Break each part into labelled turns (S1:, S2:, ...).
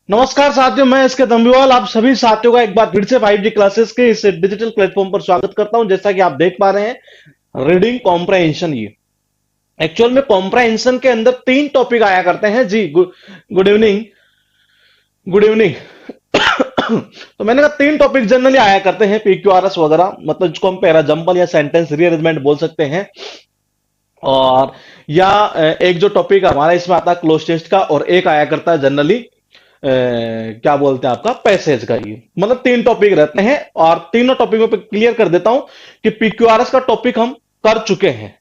S1: नमस्कार साथियों, मैं इसके दम्बिवाल आप सभी साथियों का एक बार फिर से 5G क्लासेस के इस डिजिटल प्लेटफॉर्म पर स्वागत करता हूं। जैसा कि आप देख पा रहे हैं, रीडिंग कॉम्प्रहेंशन। ये एक्चुअल में कॉम्प्रहेंशन के अंदर तीन टॉपिक आया करते हैं जी। Good evening. Good evening. तो मैंने कहा तीन टॉपिक जनरली आया करते हैं, PQRS वगैरह, मतलब जिसको हम पैरा जंबल या सेंटेंस रीअरेंजमेंट बोल सकते हैं। और या एक जो टॉपिक हमारा इसमें आता है क्लोज टेस्ट का, और एक आया करता है जनरली क्या बोलते हैं आपका पैसेज का। ही मतलब तीन टॉपिक रहते हैं, और तीनों टॉपिकों पे क्लियर कर देता हूं कि PQRS का टॉपिक हम कर चुके हैं,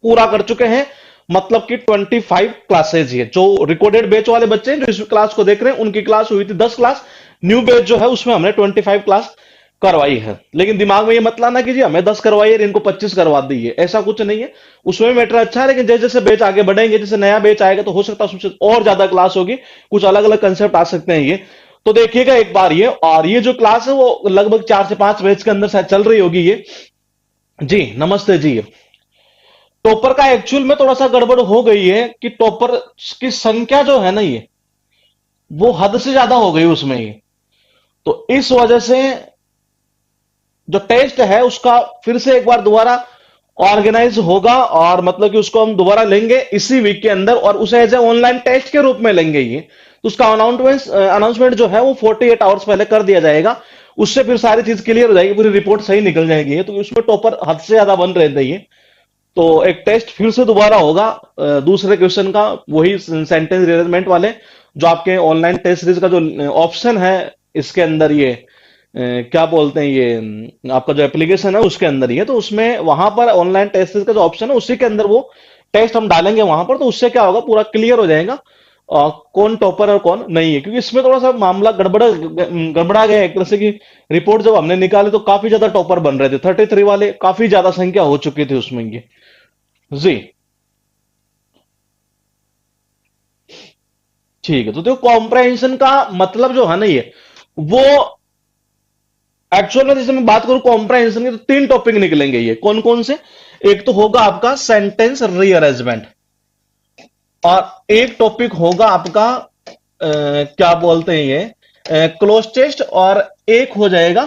S1: पूरा कर चुके हैं। मतलब कि 25 क्लासेज है। जो रिकॉर्डेड बैच वाले बच्चे हैं जो इस क्लास को देख रहे हैं, उनकी क्लास हुई थी 10 क्लास। न्यू बैच जो है उसमें हमने 25 क्लास करवाई है। लेकिन दिमाग में ये मत लाना कि जी हमें 10 करवाई है इनको 25 करवा दी है, ऐसा कुछ नहीं है। उसमें मैटर अच्छा है, लेकिन जैसे जैसे बैच आगे बढ़ेंगे, जैसे नया बैच आएगा तो हो सकता है उसमें और ज्यादा क्लास होगी, कुछ अलग अलग कंसेप्ट आ सकते हैं। ये तो देखिएगा एक बार ये, और ये जो क्लास है वो लगभग 4 से 5 बैच के अंदर शायद चल रही होगी ये। जी नमस्ते जी। टॉपर का एक्चुअल में थोड़ा सा गड़बड़ हो गई है कि टॉपर की संख्या जो है ना, ये वो हद से ज्यादा हो गई उसमें ये। तो इस वजह से जो टेस्ट है उसका फिर से एक बार दोबारा ऑर्गेनाइज होगा, और मतलब कि उसको हम दोबारा लेंगे इसी वीक के अंदर, और उसे एज ए ऑनलाइन टेस्ट के रूप में लेंगे ये। तो उसका अनाउंसमेंट जो है वो 48 आवर्स पहले कर दिया जाएगा। उससे फिर सारी चीज क्लियर हो जाएगी, पूरी रिपोर्ट सही निकल जाएगी। तो उसमें टॉपर हद से ज्यादा बन रहे थे ये। तो एक टेस्ट फिर से दोबारा होगा दूसरे क्वेश्चन का, वही सेंटेंस रिअरेंजमेंट वाले, जो आपके ऑनलाइन टेस्ट सीरीज का जो ऑप्शन है इसके अंदर ये क्या बोलते हैं ये, आपका जो एप्लीकेशन है उसके अंदर ही है। तो उसमें वहां पर ऑनलाइन टेस्ट सीरीज का जो ऑप्शन है उसी के अंदर वो टेस्ट हम डालेंगे वहां पर। तो उससे क्या होगा, पूरा क्लियर हो जाएगा कौन टॉपर और कौन नहीं है। क्योंकि इसमें थोड़ा सा मामला गड़बड़ा गया एक तरह से कि रिपोर्ट जब हमने निकाली तो काफी ज्यादा टॉपर बन रहे थे, 33 वाले, काफी ज्यादा संख्या हो चुकी थी उसमें ये। जी ठीक है। तो देखो कॉम्प्रहेंशन का मतलब जो है ना ये, वो एक्चुअल में जैसे मैं बात करूं कॉम्प्रहेंशन की, तो तीन टॉपिक निकलेंगे ये। कौन कौन से? एक तो होगा आपका सेंटेंस रीअरेंजमेंट, और एक टॉपिक होगा आपका क्या बोलते हैं ये, क्लोज टेस्ट, और एक हो जाएगा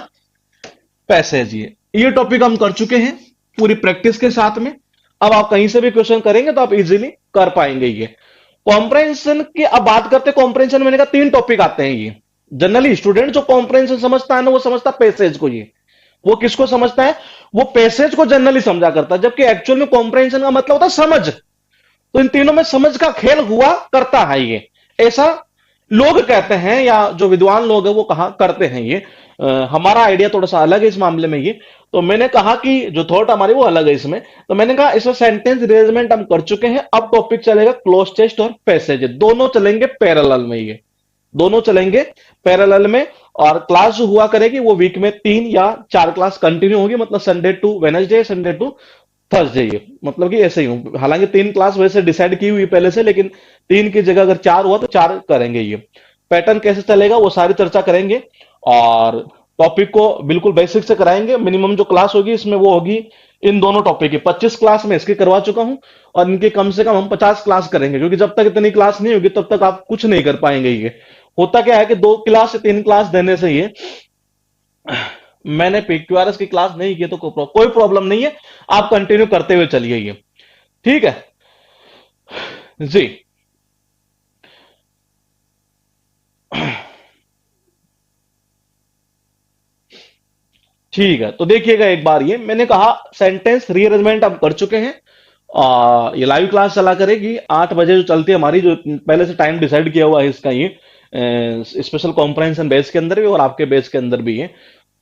S1: पैसेज। ये टॉपिक हम कर चुके हैं पूरी प्रैक्टिस के साथ में। अब आप कहीं से भी क्वेश्चन करेंगे तो आप इजीली कर पाएंगे ये। कॉम्प्रहेंशन की अब बात करते हैं। कॉम्प्रहेंशन मैंने कहा तीन टॉपिक आते हैं ये। जनरली स्टूडेंट जो कॉम्प्रहेंशन समझता है ना, वो समझता है पैसेज को ये। वो किसको समझता है? वो पैसेज को जनरली समझा करता है, जबकि एक्चुअल में कॉम्प्रहेंशन का मतलब होता है समझ। तो इन तीनों में समझ का खेल हुआ करता है ये, ऐसा लोग कहते हैं, या जो विद्वान लोग हैं वो कहा करते हैं ये। हमारा आइडिया थोड़ा सा अलग है इस मामले में ये। तो मैंने कहा कि जो थॉट हमारी वो अलग है इसमें। तो मैंने कहा इसमें सेंटेंस रिअरेंजमेंट हम कर चुके हैं, अब टॉपिक चलेगा क्लोज टेस्ट और पैसेज। दोनों चलेंगे पैरेलल में ये, दोनों चलेंगे पैरेलल में। और क्लास जो हुआ करेगी वो वीक में 3 या 4 क्लास कंटिन्यू होगी, मतलब Sunday to Wednesday, Sunday to Thursday. ये मतलब कि ऐसे ही हूं, हालांकि 3 क्लास वैसे डिसाइड की हुई पहले से, लेकिन 3 की जगह अगर 4 हुआ तो 4 करेंगे। ये पैटर्न कैसे चलेगा वो सारी चर्चा करेंगे, और टॉपिक को बिल्कुल बेसिक से कराएंगे। मिनिमम जो क्लास होगी इसमें वो होगी इन दोनों टॉपिक की। 25 क्लास में इसकी करवा चुका हूं, और इनकी कम से कम हम 50 क्लास करेंगे, क्योंकि जब तक इतनी क्लास नहीं होगी तब तक आप कुछ नहीं कर पाएंगे। ये होता क्या है कि 2 क्लास से 3 क्लास देने से ये, मैंने PQRS की क्लास नहीं की तो कोई प्रॉब्लम नहीं है, आप कंटिन्यू करते हुए चलिए ये। ठीक है जी। ठीक है, तो देखिएगा एक बार ये, मैंने कहा सेंटेंस रीअरेंजमेंट हम कर चुके हैं। ये लाइव क्लास चला करेगी 8 बजे जो चलती है हमारी, जो पहले से टाइम डिसाइड किया हुआ है इसका ये, स्पेशल कॉम्प्रहेंशन बेस के अंदर भी और आपके बेस के अंदर भी है।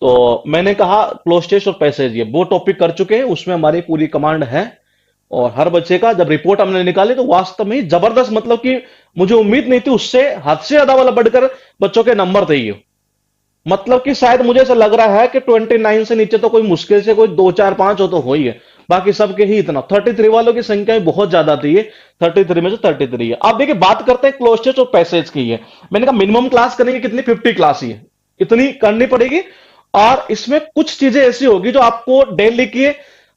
S1: तो मैंने कहा क्लोज टेस्ट और पैसेज ये वो टॉपिक कर चुके हैं, उसमें हमारी पूरी कमांड है। और हर बच्चे का जब रिपोर्ट हमने निकाली तो वास्तव में ही जबरदस्त, मतलब कि मुझे उम्मीद नहीं थी, उससे हद से ज्यादा वाला बढ़कर बच्चों के नंबर थे ये। मतलब कि शायद मुझे ऐसा लग रहा है कि 29 से नीचे तो कोई मुश्किल से कोई 2 4 5 हो तो हो ही है, बाकी सबके ही इतना। 33 वालों की संख्या भी बहुत ज्यादा थी ये, 33 में से 33 है। अब देखिए बात करते हैं क्लोज टेस्ट और पैसेज की है। मैंने कहा मिनिमम क्लास करेंगे कितनी, 50 क्लास ही है, इतनी करनी पड़ेगी। और इसमें कुछ चीजें ऐसी होगी जो आपको डेली की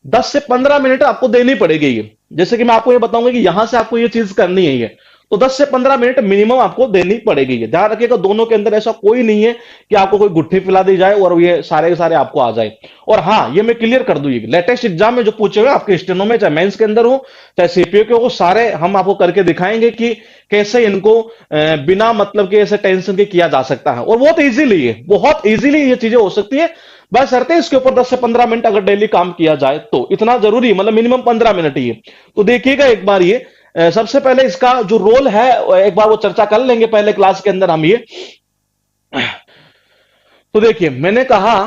S1: 10 से 15 मिनट आपको देनी पड़ेगी ये। जैसे कि मैं आपको ये बताऊंगा कि यहां से आपको ये चीज करनी है ये, तो 10 से 15 मिनट मिनिमम आपको देनी पड़ेगी। ये ध्यान रखिएगा, दोनों के अंदर ऐसा कोई नहीं है कि आपको कोई गुट्ठी पिला दी जाए और ये सारे के सारे आपको आ जाए। और हाँ, ये मैं क्लियर कर दूं, ये लेटेस्ट एग्जाम में जो पूछे हुए आपके स्टेनो में, चाहे मेंस के अंदर हो चाहे सीपीओ के हो, सारे हम आपको करके दिखाएंगे कि कैसे इनको बिना मतलब के ऐसे टेंशन के किया जा सकता है। और बहुत इजीली ये चीजें हो सकती है। बस शर्त है इसके ऊपर 10 से 15 मिनट अगर डेली काम किया जाए तो इतना जरूरी है, मतलब मिनिमम 15 मिनट ही है। तो देखिएगा एक बार ये सबसे पहले इसका जो रोल है एक बार वो चर्चा कर लेंगे पहले क्लास के अंदर हम ये। तो देखिए मैंने कहा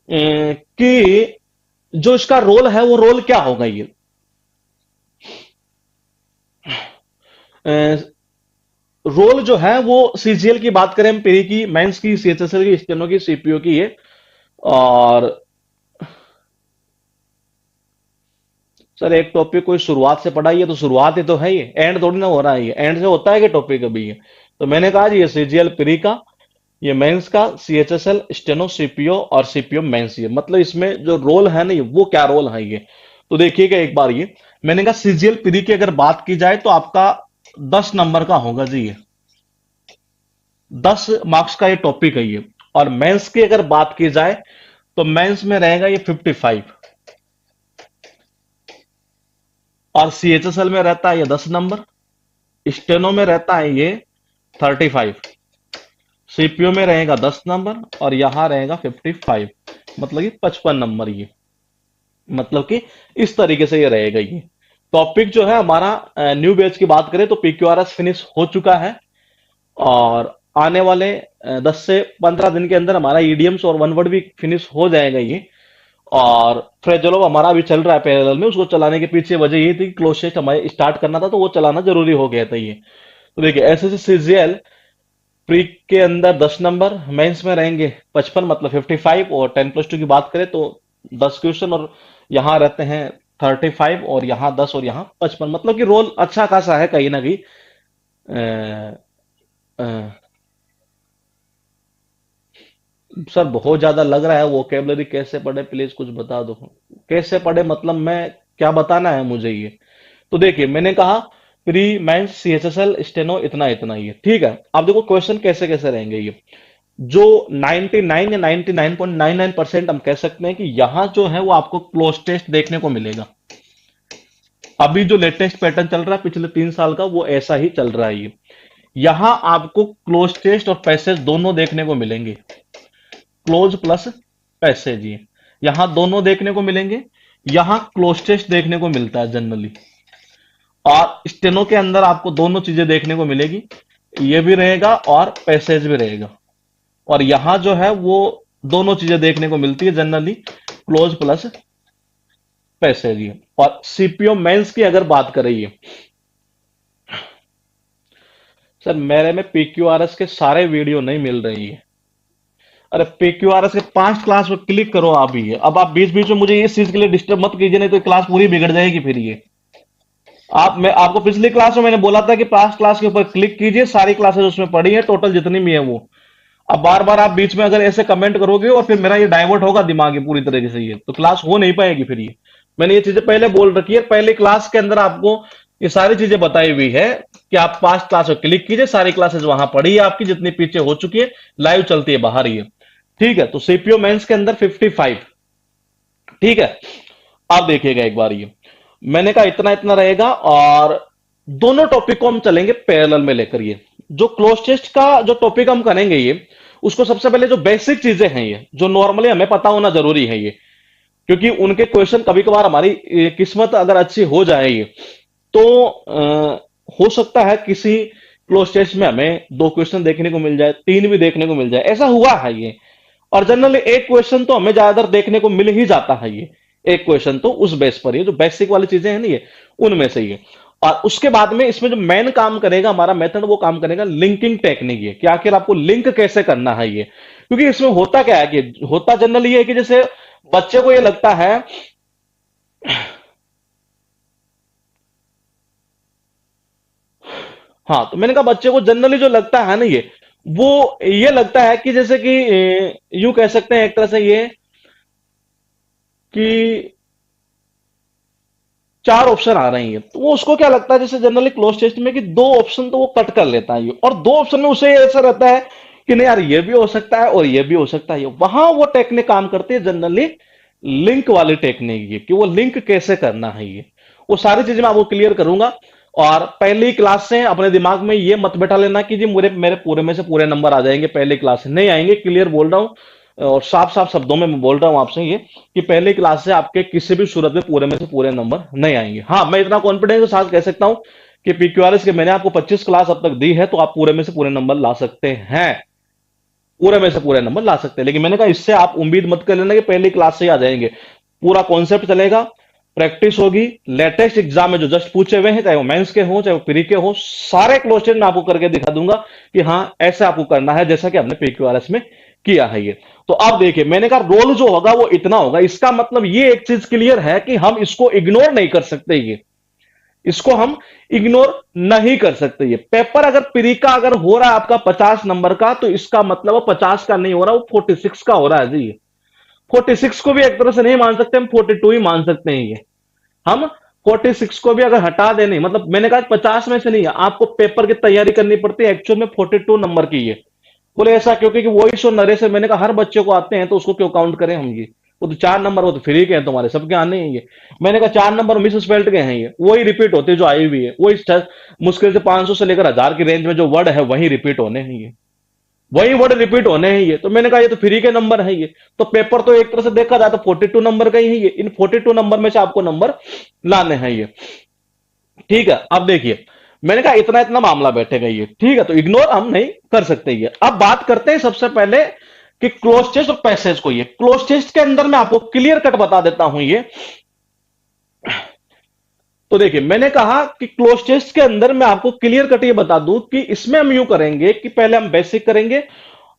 S1: कि जो इसका रोल है वो रोल क्या होगा ये। रोल जो है वो सीजीएल की बात करें, हम पेरी की, मेंस की, सीएचएसएल की, स्टेनो की, सीपीओ की है। और सर एक टॉपिक कोई शुरुआत से पढ़ाई है तो शुरुआत ही तो है, ये एंड थोड़ी ना हो रहा है, ये एंड से होता है कि टॉपिक अभी है। तो मैंने कहा जी ये सीजीएल प्री का, ये मेंस का, सीएचएसएल, स्टेनो, सीपीओ और सीपीओ मेंस, ये मतलब इसमें जो रोल है ना ये वो क्या रोल है ये। तो देखिएगा एक बार ये, मैंने कहा सीजीएल प्री की अगर बात की जाए तो आपका 10 नंबर का होगा जी ये, 10 मार्क्स का ये टॉपिक है ये। और मेंस की अगर बात की जाए तो मेंस में रहेगा ये 55, और सीएचएसएल में रहता है ये 10 नंबर, स्टेनो में रहता है ये 35, सीपीओ में रहेगा 10 नंबर और यहां रहेगा 55, मतलब कि 55 नंबर ये, मतलब कि इस तरीके से ये रहेगा ये टॉपिक जो है हमारा। न्यू बैच की बात करें तो पीक्यूआरएस फिनिश हो चुका है, और आने वाले 10 से 15 दिन के अंदर हमारा ईडीएम्स और वन वर्ड भी फिनिश हो जाएगा ये। और फ्रेजोलोव हमारा अभी चल रहा है पैरेलल में, उसको चलाने के पीछे वजह ये थी कि क्लोज टेस्ट हमारे स्टार्ट करना था तो वो चलाना जरूरी हो गया था ये। तो देखिए ऐसे से सीजीएल प्री के अंदर 10 नंबर, मेंस में रहेंगे 55 मतलब 55, और 10+2 की बात करें तो 10 क्वेश्चन, और यहाँ रहते हैं 35 और यहाँ 10 और यहाँ 55, मतलब कि रोल अच्छा खासा है कहीं ना कहीं। अ, अ, सर बहुत ज्यादा लग रहा है, वोकेबलरी कैसे पढ़े प्लीज कुछ बता दो। कैसे पढ़े मतलब मैं, क्या बताना है मुझे ये। तो देखिए मैंने कहा प्री मेंस सीएचएसएल स्टेनो इतना इतना ही है, ठीक है। अब देखो क्वेश्चन कैसे कैसे रहेंगे ये। जो 99 या 99.99% हम कह सकते हैं कि यहां जो है वो आपको क्लोज टेस्ट देखने को मिलेगा। अभी जो लेटेस्ट पैटर्न चल रहा है पिछले 3 साल का वो ऐसा ही चल रहा है ये। यहां आपको क्लोज टेस्ट और पैसेज दोनों देखने को मिलेंगे, क्लोज प्लस पैसेज, ये यहां दोनों देखने को मिलेंगे। यहां क्लोज टेस्ट देखने को मिलता है जनरली, और स्टेनो के अंदर आपको दोनों चीजें देखने को मिलेगी, ये भी रहेगा और पैसेज भी रहेगा। और यहां जो है वो दोनों चीजें देखने को मिलती है जनरली, क्लोज प्लस पैसेज ये। और सीपीओ मेंस की अगर बात करें, सर मेरे में पीक्यूआरएस के सारे वीडियो नहीं मिल रही है। अरे पीक्यूआरएस के 5 क्लास पर क्लिक करो आप ही, अब आप बीच बीच में मुझे इस चीज के लिए डिस्टर्ब मत कीजिए, नहीं तो क्लास पूरी बिगड़ जाएगी फिर ये। मैं आपको पिछली क्लास में मैंने बोला था कि 5 क्लास के ऊपर क्लिक कीजिए, सारी क्लासेस उसमें पड़ी है टोटल जितनी भी है वो। अब बार बार आप बीच में अगर ऐसे कमेंट करोगे और फिर मेरा ये डाइवर्ट होगा दिमाग ये पूरी तरीके से, ये तो क्लास हो नहीं पाएगी फिर ये। मैंने ये चीजें पहले बोल रखी है, पहले क्लास के अंदर आपको ये सारी चीजें बताई हुई है कि आप 5 क्लास पर क्लिक कीजिए, सारी क्लासेस वहां पड़ी है आपकी, जितनी पीछे हो चुकी है लाइव चलती है बाहर ही है, ठीक है। तो सीपीओ मेंस के अंदर 55, ठीक है। आप देखिएगा एक बार ये, मैंने कहा इतना इतना रहेगा, और दोनों टॉपिक को हम चलेंगे पैरेलल में लेकर। ये जो क्लोज टेस्ट का जो टॉपिक हम करेंगे ये, उसको सबसे पहले जो बेसिक चीजें हैं ये, जो नॉर्मली हमें पता होना जरूरी है ये, क्योंकि उनके क्वेश्चन कभी कभार हमारी किस्मत अगर अच्छी हो जाए ये, तो हो सकता है किसी क्लोज टेस्ट में हमें 2 क्वेश्चन देखने को मिल जाए, 3 भी देखने को मिल जाए, ऐसा हुआ है ये। और जनरली एक क्वेश्चन तो हमें ज्यादातर देखने को मिल ही जाता है ये, एक क्वेश्चन तो उस बेस पर, ये जो बेसिक वाली चीजें हैं ना ये, उनमें से ये। और उसके बाद में इसमें जो मेन काम करेगा हमारा मेथड, वो काम करेगा लिंकिंग टेक्निक, ये कि आखिर आपको लिंक कैसे करना है ये। क्योंकि इसमें होता क्या है कि होता जनरली ये है कि जैसे बच्चे को ये लगता है, हाँ तो मैंने कहा बच्चे को जनरली जो लगता है ना वो ये लगता है कि जैसे कि यूं कह सकते हैं एक तरह से ये, कि 4 ऑप्शन आ रही है, तो वो उसको क्या लगता है जैसे जनरली क्लोज टेस्ट में कि 2 ऑप्शन तो वो कट कर लेता है ये, और 2 ऑप्शन में उसे ऐसा रहता है कि नहीं यार ये भी हो सकता है और ये भी हो सकता है, वहां वो टेक्निक काम करती है जनरली, लिंक वाली टेक्निक, ये कि वो लिंक कैसे करना है, ये वो सारी चीजें मैं आपको क्लियर करूंगा। और पहली क्लास से अपने दिमाग में ये मत बैठा लेना कि जी मेरे मेरे पूरे में से पूरे नंबर आ जाएंगे, पहली क्लास से नहीं आएंगे, क्लियर बोल रहा हूं और साफ साफ शब्दों में मैं बोल रहा हूं आपसे ये कि पहली क्लास से आपके किसी भी सूरत में पूरे में से पूरे नंबर नहीं आएंगे। हाँ, मैं इतना कॉन्फिडेंस के साथ कह सकता हूं कि पीक्यूआरएस के मैंने आपको 25 क्लास अब तक दी है, तो आप पूरे में से पूरे नंबर ला सकते हैं, पूरे में से पूरे नंबर ला सकते हैं। लेकिन मैंने कहा इससे आप उम्मीद मत कर लेना कि पहली क्लास से ही आ जाएंगे, पूरा कॉन्सेप्ट चलेगा, प्रैक्टिस होगी, लेटेस्ट एग्जाम में जो जस्ट पूछे हुए हैं, चाहे वो मेंस के हो चाहे वो प्री के हो, सारे क्वेश्चन मैं आपको करके दिखा दूंगा कि हाँ ऐसे आपको करना है जैसा कि आपने पीक्यूआरएस में किया है ये। तो अब देखिए, मैंने कहा रोल जो होगा वो इतना होगा, इसका मतलब ये एक चीज क्लियर है कि हम इसको इग्नोर नहीं कर सकते, ये इसको हम इग्नोर नहीं कर सकते। ये पेपर अगर प्री का अगर हो रहा है आपका 50 नंबर का, तो इसका मतलब वो 50 का नहीं हो रहा, वो 46 का हो रहा है जी। ये 46 को भी एक तरह से नहीं मान सकते, हम 42 ही मान सकते हैं ये। हम 46 को भी अगर हटा देने, मतलब मैंने कहा 50 में से नहीं है, आपको पेपर की तैयारी करनी पड़ती है एक्चुअल में 42 नंबर की। ये बोले ऐसा क्योंकि वॉइस और नरेशन मैंने कहा हर बच्चे को आते हैं, तो उसको क्यों काउंट करें हम ये, वो तो 4 नंबर वो तो फ्री के हैं, तुम्हारे सबके आने हैं ये। मैंने कहा 4 नंबर मिस स्पेल्ट के हैं, ये वही रिपीट होते जो आई हुई है, वही मुश्किल से 500 से लेकर 1000 की रेंज में जो वर्ड है वही रिपीट होने हैं ये, वही वर्ड रिपीट होने हैं ये। तो मैंने कहा ये तो फ्री के नंबर है ये, तो पेपर तो एक तरह से देखा जाए तो 42 नंबर का ही है ये, इन 42 नंबर में से आपको नंबर लाने हैं ये। ठीक है, अब देखिए मैंने कहा इतना इतना मामला बैठेगा ये, ठीक है, तो इग्नोर हम नहीं कर सकते ये। अब बात करते हैं सबसे पहले कि क्लोज टेस्ट और पैसेज को। ये क्लोज टेस्ट के अंदर मैं आपको क्लियर कट बता देता हूं ये। तो देखिए मैंने कहा कि क्लोज टेस्ट के अंदर मैं आपको क्लियर कट ये बता दूं कि इसमें हम यूं करेंगे कि पहले हम बेसिक करेंगे,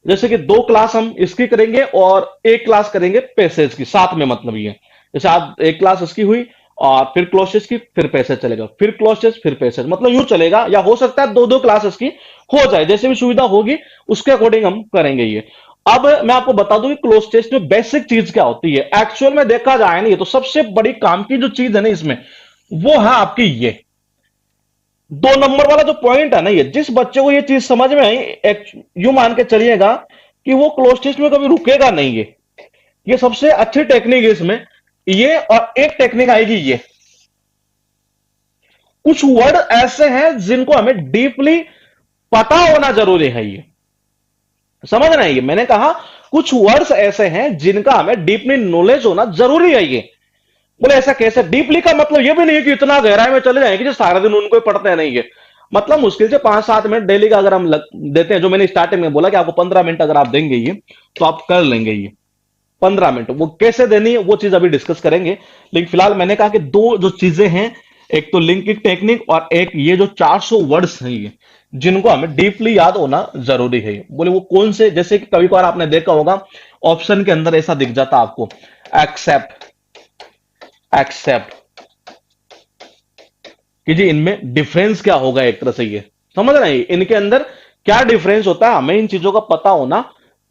S1: जैसे कि 2 क्लास हम इसकी करेंगे और 1 क्लास करेंगे पैसेज की साथ में, मतलब ये जैसे आप 1 क्लास इसकी हुई और फिर क्लोज टेस्ट की, फिर पैसेज चलेगा, फिर क्लोज टेस्ट फिर पैसेज, मतलब यूं चलेगा, या हो सकता है 2-2 क्लासेस की हो जाए, जैसे भी सुविधा होगी उसके अकॉर्डिंग हम करेंगे ये। अब मैं आपको बता दूं कि क्लोज टेस्ट में बेसिक चीज क्या होती है एक्चुअल में देखा जाए ना, ये तो सबसे बड़ी काम की जो चीज है ना इसमें, वो है आपकी ये 2 नंबर वाला जो पॉइंट है ना, ये जिस बच्चे को ये चीज समझ में आई, यूं मान के चलिएगा कि वो क्लोज टेस्ट में कभी रुकेगा नहीं। ये सबसे अच्छी टेक्निक है इसमें ये। और एक टेक्निक आएगी ये, कुछ वर्ड ऐसे हैं जिनको हमें डीपली पता होना जरूरी है, ये समझ रहे हैं। ये मैंने कहा कुछ वर्ड्स ऐसे हैं जिनका हमें डीपली नॉलेज होना जरूरी है ये। बोले ऐसा कैसे, डीपली का मतलब ये भी नहीं है कि इतना गहराई में चले जाएंगे जो सारा दिन उनको ही पढ़ते हैं, नहीं है, मतलब मुश्किल से 5-7 मिनट डेली का अगर हम देते हैं, जो मैंने स्टार्टिंग में बोला कि आपको 15 मिनट अगर आप देंगे ये, तो आप कर लेंगे ये 15 मिनट। वो कैसे देनी है वो चीज अभी डिस्कस करेंगे, लेकिन फिलहाल मैंने कहा कि 2 जो चीजें हैं, एक तो लिंकिंग टेक्निक और एक ये जो 400 वर्ड्स हैं ये, जिनको हमें डीपली याद होना जरूरी है। बोले वो कौन से, जैसे कि कभी कभार आपने देखा होगा ऑप्शन के अंदर ऐसा दिख जाता आपको, एक्सेप्ट एक्सेप्ट, कि जी इनमें डिफरेंस क्या होगा, एक तरह से ये समझ रहे हैं इनके अंदर क्या डिफरेंस होता है, हमें इन चीजों का पता होना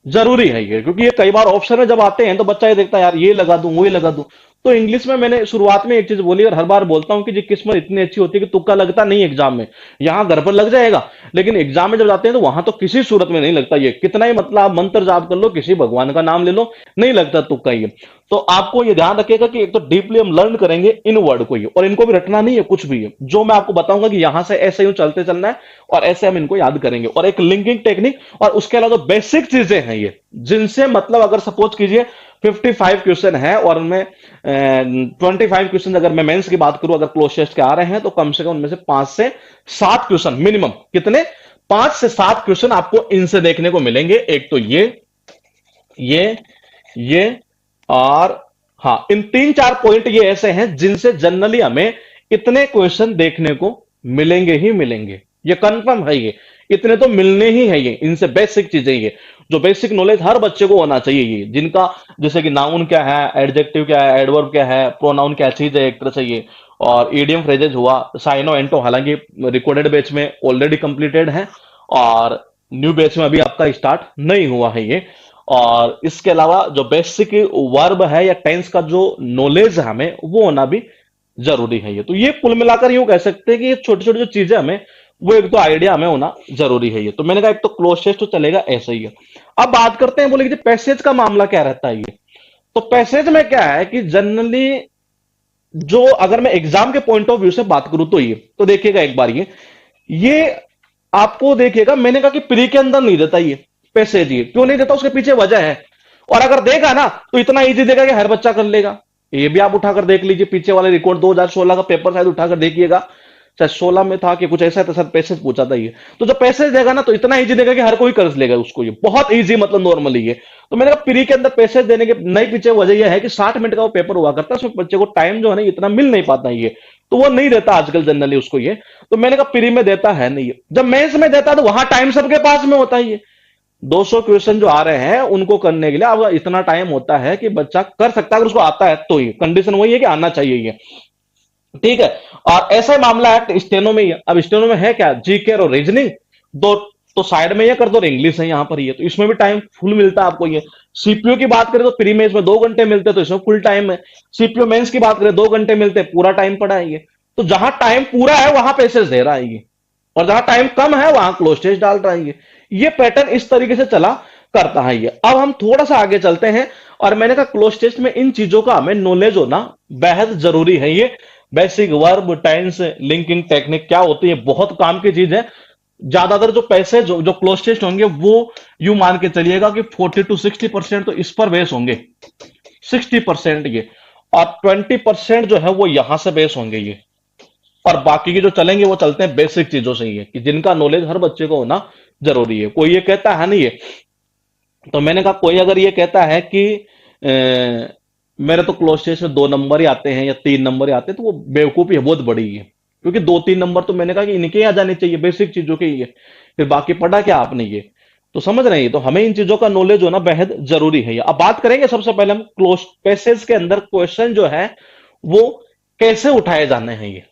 S1: जरूरी है ये। क्योंकि ये कई बार ऑप्शन में जब आते हैं तो बच्चा ये देखता है यार ये लगा दूं वो ये लगा दूं। तो इंग्लिश में मैंने शुरुआत में एक चीज बोली और हर बार बोलता हूं कि जी किस्मत इतनी अच्छी होती है कि तुक्का लगता नहीं एग्जाम में, यहां घर पर लग जाएगा, लेकिन एग्जाम में जब जाते हैं तो वहां तो किसी सूरत में नहीं लगता ये, कितना ही मतलब आप मंत्र जाप कर लो, किसी भगवान का नाम ले लो, नहीं लगता तुक्का ये। तो आपको ये ध्यान रखिएगा कि एक तो डीपली हम लर्न करेंगे इन वर्ड को, ये और इनको भी रटना नहीं है कुछ भी है, जो मैं आपको बताऊंगा कि यहां से ऐसे यूं चलते चलना है और ऐसे हम इनको याद करेंगे। और एक लिंकिंग टेक्निक, और उसके अलावा जो बेसिक चीजें हैं ये, जिनसे मतलब अगर सपोज कीजिए 55 क्वेश्चन है और उनमें 25 क्वेश्चन अगर मैं मेंस की बात करूं, अगर क्लोज टेस्ट के आ रहे हैं, तो कम से कम उनमें से 5 से 7 क्वेश्चन मिनिमम, कितने 5 से 7 क्वेश्चन आपको इनसे देखने को मिलेंगे। एक तो ये और हाँ, इन 3-4 पॉइंट ये ऐसे हैं जिनसे जनरली हमें इतने क्वेश्चन देखने को मिलेंगे ही मिलेंगे, ये कंफर्म है, ये इतने तो मिलने ही है, ये इनसे बेसिक चीजें, ये जो बेसिक नॉलेज हर बच्चे को होना चाहिए, ये जिनका जैसे कि नाउन क्या है, एडजेक्टिव क्या है, एडवर्ब क्या है, प्रोनाउन क्या चीज है, एक तरह से ये, और ईडियम फ्रेजेज हुआ, साइनो एंटो, हालांकि रिकॉर्डेड बैच में ऑलरेडी कंप्लीटेड है और न्यू बैच में अभी आपका स्टार्ट नहीं हुआ है ये। और इसके अलावा जो बेसिक वर्ब है या टेंस का जो नॉलेज है हमें, वो होना भी जरूरी है ये। तो ये कुल मिलाकर यूं कह सकते हैं कि ये छोटी छोटी जो चीजें हमें, वो एक तो आइडिया हमें होना जरूरी है ये। तो मैंने कहा एक तो क्लोज टेस्ट तो चलेगा, ऐसा ही है। अब बात करते हैं, बोले कि पैसेज का मामला क्या रहता है ये। तो पैसेज में क्या है कि जनरली जो, अगर मैं एग्जाम के पॉइंट ऑफ व्यू से बात करूं तो ये, तो देखिएगा एक बार ये आपको देखिएगा, मैंने कहा कि प्री के अंदर नहीं देता ये पैसेज। ये क्यों नहीं देता, उसके पीछे वजह है। और अगर देगा ना तो इतना इजी देगा कि हर बच्चा कर लेगा। ये भी आप उठाकर देख लीजिए, पीछे वाले रिकॉर्ड 2016 का पेपर शायद उठाकर देखिएगा, शायद 16 में था कि कुछ ऐसा था, सर पैसेज पूछा था ये। तो जब पैसेज देगा ना तो इतना इजी देगा कि हर कोई कर लेगा उसको, ये बहुत इजी मतलब नॉर्मली ये। तो मैंने कहा प्री के अंदर पैसेज देने के नहीं पीछे वजह यह है कि 60 मिनट का वो पेपर हुआ करता है, उसमें बच्चे को टाइम जो है ना इतना मिल नहीं पाता ये, तो वो नहीं देता आजकल जनरली उसको ये। तो मैंने कहा प्री में देता है नहीं है। जब मेंस में देता है तो वहां टाइम सबके पास में होता है ये, 200 क्वेश्चन जो आ रहे हैं उनको करने के लिए अब इतना टाइम होता है कि बच्चा कर सकता है, अगर उसको आता है तो। ये कंडीशन वही है कि आना चाहिए ये, ठीक है। और ऐसा ही मामला है स्टेनो में ही है। अब स्टेनो में है क्या, जीके और रीजनिंग दो, तो साइड में ये कर दो, इंग्लिश है यहां पर ये, तो इसमें भी टाइम फुल मिलता है आपको ये। सीपीयू की बात करें तो प्री में इसमें 2 घंटे मिलते हैं, तो इसमें फुल टाइम है। सीपीयू मेंस की बात करें 2 घंटे मिलते हैं, पूरा टाइम पड़ा है ये। तो जहां टाइम पूरा है वहां पैसेज दे रहा है ये, और जहां टाइम कम है वहां क्लोज टेस्ट डाल रहा है ये पैटर्न इस तरीके से चला करता है ये। अब हम थोड़ा सा आगे चलते हैं, और मैंने कहा क्लोज टेस्ट में इन चीजों का हमें नॉलेज होना बेहद जरूरी है ये। Basic verb, tense, linking technique क्या होती है, बहुत काम की चीज है। ज्यादातर जो पैसे जो क्लोज टेस्ट होंगे वो यू मान के चलिएगा कि 40 to 60% तो इस पर बेस होंगे, 60% ये, और 20% जो है वो यहां से बेस होंगे ये। और बाकी के जो चलेंगे वो चलते हैं बेसिक चीजों से ही है, कि जिनका नॉलेज हर बच्चे को होना जरूरी है। कोई ये कहता है नहीं है, तो मैंने कहा कोई अगर ये कहता है कि मेरे तो क्लोज टेस्ट में 2 नंबर ही आते हैं या 3 नंबर ही आते हैं, तो वो बेवकूफी है, बहुत बड़ी है। क्योंकि 2-3 नंबर तो मैंने कहा कि इनके ही आ जाने चाहिए, बेसिक चीजों के ही है। फिर बाकी पढ़ा क्या आपने ये, तो समझ रहे हैं। तो हमें इन चीजों का नॉलेज होना बेहद जरूरी है। अब बात करेंगे सबसे पहले हम क्लोज पैसेज के अंदर क्वेश्चन जो है वो कैसे उठाए जाने हैं ये।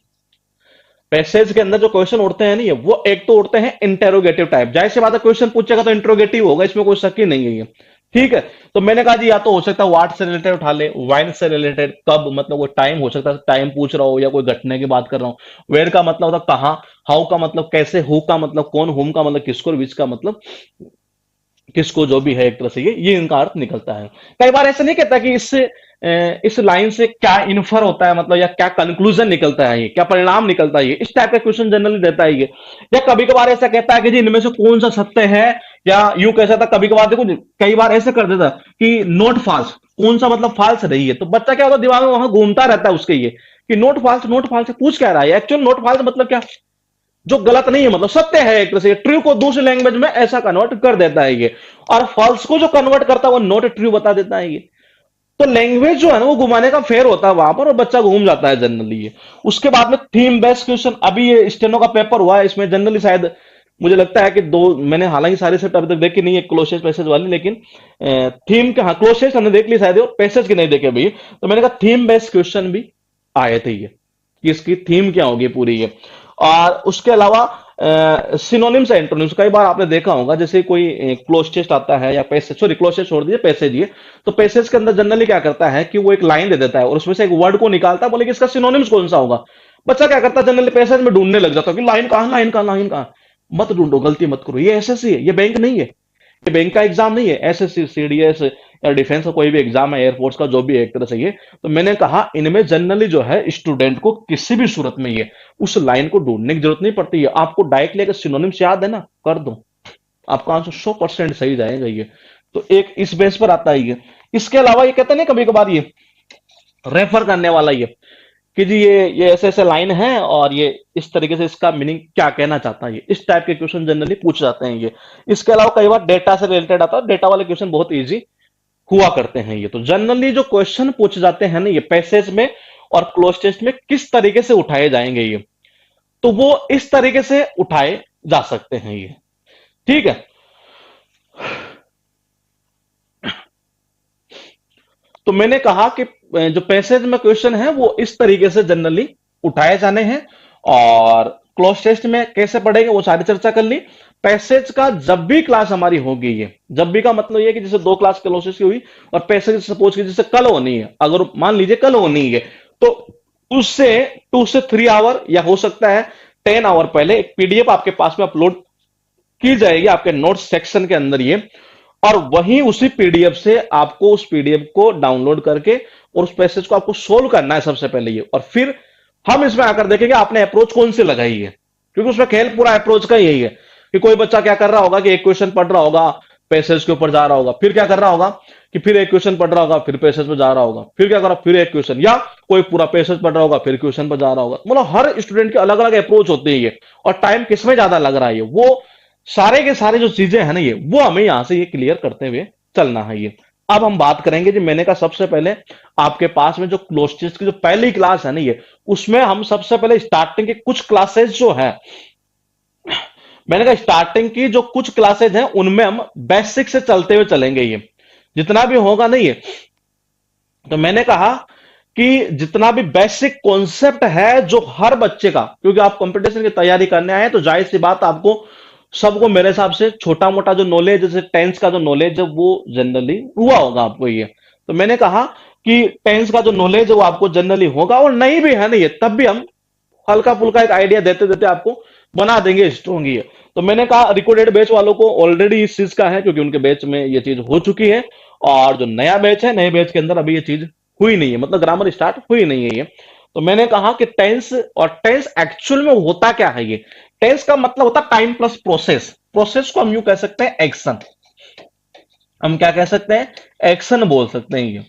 S1: पैसेज के अंदर जो क्वेश्चन उठते हैं नहीं, वो एक तो उठते हैं इंटेरोगेटिव टाइप। जाहिर सी बात है, क्वेश्चन पूछेगा तो इंट्रोगेटिव होगा, इसमें कोई शक ही नहीं है ये, ठीक है। तो मैंने कहा जी या तो हो सकता है व्हाट से रिलेटेड उठा ले, वाइन से रिलेटेड, कब मतलब वो टाइम हो सकता है, टाइम पूछ रहा हो या कोई घटने की बात कर रहा हूं। वेयर का मतलब होता कहां, हाउ का मतलब कैसे, हु का मतलब कौन, हुम का मतलब किसको, विच का मतलब किसको, जो भी है एक तरह से ये इनका अर्थ निकलता है। कई बार ऐसा नहीं कहता कि इस लाइन से क्या इन्फर होता है, मतलब या क्या कंक्लूजन निकलता है ये, क्या परिणाम निकलता है ये, इस टाइप का क्वेश्चन जनरली देता है ये। या कभी कभार ऐसा कहता है कि जी इनमें से कौन सा सत्य है, या यूं कह सकता कभी कभार, देखो कई बार ऐसा कर देता कि नोट फॉल्स, कौन सा मतलब फॉल्स रही है। तो बच्चा क्या होता है दिमाग में वहां घूमता रहता है उसके ये, कि नोट फॉल्स, नोट फॉल्स पूछ क्या रहा है एक्चुअल, नोट फॉल्स मतलब क्या, जो गलत नहीं है मतलब सत्य है एक तरह से। ट्रू को दूसरी लैंग्वेज में ऐसा कन्वर्ट कर देता है ये, और फॉल्स को जो कन्वर्ट करता है वो नॉट ट्रू बता देता है ये। तो लैंग्वेज जो है ना वो घुमाने का फेर होता है वहां पर, और बच्चा घूम जाता है जनरली ये। उसके बाद में थीम बेस्ड क्वेश्चन, अभी ये स्टेनो का पेपर हुआ है, इसमें जनरली शायद मुझे लगता है कि दो, मैंने हालांकि सारे सेट अभी तक देखी नहीं है क्लोजेस्ट पैसेज वाली, लेकिन थीम के, हाँ क्लोजेस्ट हमने देख ली शायद, और पैसेज के नहीं देखे भैया। तो मैंने कहा थीम बेस्ड क्वेश्चन भी आए थे ये, कि इसकी थीम क्या होगी पूरी ये। और उसके अलावा सिनोनिम्स एंटोनिम्स, कई बार आपने देखा होगा, जैसे कोई क्लोज टेस्ट आता है या पैसेज, सॉरी क्लोज टेस्ट छोड़ दीजिए, पैसेज ये। तो पैसेज के अंदर जनरली क्या करता है कि वो एक लाइन दे देता है और उसमें से एक वर्ड को निकालता है, बोले कि इसका सिनोनिम्स कौन सा होगा। बच्चा क्या करता है जनरली पैसेज में ढूंढने लग जाता है कि लाइन कहां, लाइन कहां, लाइन कहां। मत ढूंढो, गलती मत करो, ये एसएससी है, ये बैंक नहीं है, ये बैंक का एग्जाम नहीं है। एसएससी, सीडीएस या डिफेंस का कोई भी एग्जाम है, एयरफोर्स का जो भी है एक तरह से ये। तो मैंने कहा इनमें जनरली जो है स्टूडेंट को किसी भी सूरत में ये उस लाइन को ढूंढने की जरूरत नहीं पड़ती है। आपको डायरेक्टली अगर सिनोनिम्स याद है ना, कर दो, आपका आंसर 100% सही जाएगा ये। तो एक इस बेस पर आता है ये। इसके अलावा ये कहते हैं ना कभी कभार ये रेफर करने वाला ये, कि जी ये ऐसे ऐसे लाइन है और ये इस तरीके से इसका मीनिंग क्या कहना चाहता है ये, इस टाइप के क्वेश्चन जनरली पूछ जाते हैं ये। इसके अलावा कई बार डेटा से रिलेटेड आता है, डेटा वाले क्वेश्चन बहुत इजी हुआ करते हैं ये। तो जनरली जो क्वेश्चन पूछ जाते हैं ना ये पैसेज में और क्लोज टेस्ट में, किस तरीके से उठाए जाएंगे ये, तो वो इस तरीके से उठाए जा सकते हैं ये, ठीक है। तो मैंने कहा कि जो पैसेज में क्वेश्चन है वो इस तरीके से जनरली उठाए जाने हैं, और क्लोज टेस्ट में कैसे पढ़ेंगे वो सारी चर्चा कर ली। पैसेज का जब भी क्लास हमारी होगी, ये जब भी का मतलब ये कि जैसे 2 क्लास क्लोज टेस्ट की हुई और पैसेज सपोज की जैसे कल होनी है, अगर मान लीजिए कल होनी है, तो उससे 2 से 3 आवर या हो सकता है 10 आवर पहले एक पीडीएफ आपके पास में अपलोड की जाएगी आपके नोट्स सेक्शन के अंदर ये। और वहीं उसी पीडीएफ से आपको उस पीडीएफ को डाउनलोड करके और उस पैसेज को आपको सोल्व करना है सबसे पहले ये, और फिर हम इसमें आकर देखेंगे आपने अप्रोच कौन सी लगाई है। क्योंकि उसमें खेल पूरा अप्रोच का यही है कि कोई बच्चा क्या कर रहा होगा कि एक क्वेश्चन पढ़ रहा होगा, पैसेज के ऊपर जा रहा होगा, फिर क्या कर रहा होगा कि फिर एक क्वेश्चन पढ़ रहा होगा, फिर पैसेज पे जा रहा होगा, फिर क्या कर रहा, फिर एक क्वेश्चन, या कोई पूरा पैसेज पढ़ रहा होगा फिर क्वेश्चन पर जा रहा होगा। मतलब हर स्टूडेंट की अलग अलग अप्रोच होती है ये, और टाइम किसमें ज्यादा लग रहा है ये, वो सारे के सारे जो चीजें हैं ना ये, वो हमें यहां से ये क्लियर करते हुए चलना है ये। अब हम बात करेंगे जी, मैंने कहा सबसे पहले आपके पास में जो क्लोज टेस्ट की जो पहली क्लास है ना ये, उसमें हम सबसे पहले स्टार्टिंग के कुछ क्लासेस जो है, मैंने कहा स्टार्टिंग की जो कुछ क्लासेज हैं उनमें हम बेसिक से चलते हुए चलेंगे ये, जितना भी होगा नहीं ये। तो मैंने कहा कि जितना भी बेसिक कॉन्सेप्ट है जो हर बच्चे का, क्योंकि आप कंपटीशन की तैयारी करने आए हैं तो जाहिर सी बात आपको सबको मेरे हिसाब से छोटा मोटा जो नॉलेज, जैसे टेंस का जो नॉलेज है वो जनरली हुआ होगा आपको ये। तो मैंने कहा कि टेंस का जो नॉलेज है वो आपको जनरली होगा, और नहीं भी है नहीं है तब भी हम हल्का फुल्का एक आइडिया देते देते आपको बना देंगे स्ट्रॉन्ग ये। तो मैंने कहा रिकॉर्डेड बैच वालों को ऑलरेडी इस चीज का है, क्योंकि उनके बैच में ये चीज हो चुकी है, और जो नया बैच है नए बैच के अंदर अभी ये चीज हुई नहीं है, मतलब ग्रामर स्टार्ट हुई नहीं है ये। तो मैंने कहा कि टेंस, और टेंस एक्चुअल में होता क्या है ये, टेंस का मतलब होता है टाइम प्लस प्रोसेस। प्रोसेस को हम यूं कह सकते हैं एक्शन, हम क्या कह सकते हैं, एक्शन बोल सकते हैं ये।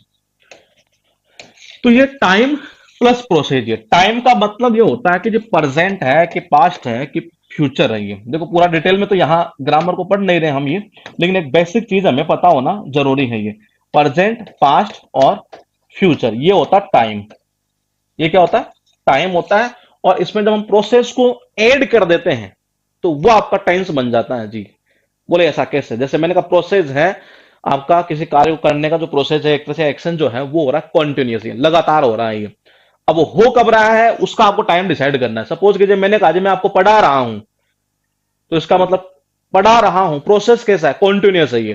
S1: तो ये टाइम प्लस प्रोसेस, ये टाइम का मतलब ये होता है कि जो प्रेजेंट है कि पास्ट है कि फ्यूचर है ये। देखो पूरा डिटेल में तो यहाँ ग्रामर को पढ़ नहीं रहे हम ये, लेकिन एक बेसिक चीज हमें पता होना जरूरी है ये, प्रेजेंट, पास्ट और फ्यूचर, ये होता है टाइम। ये क्या होता है, टाइम होता है। और इसमें जब हम प्रोसेस को ऐड कर देते हैं तो वो आपका टेंस बन जाता है जी। बोले ऐसा कैसे, जैसे मैंने कहा प्रोसेस है आपका किसी कार्य को करने का जो प्रोसेस है, एक तरह से एक्शन जो है वो हो रहा है कॉन्टिन्यूसली, लगातार हो रहा है ये। अब वो हो कब रहा है उसका आपको टाइम डिसाइड करना है। सपोज कीजिए मैंने कहा जी मैं आपको पढ़ा रहा हूं, तो इसका मतलब पढ़ा रहा हूं, प्रोसेस कैसा है, कॉन्टिन्यूस है ये।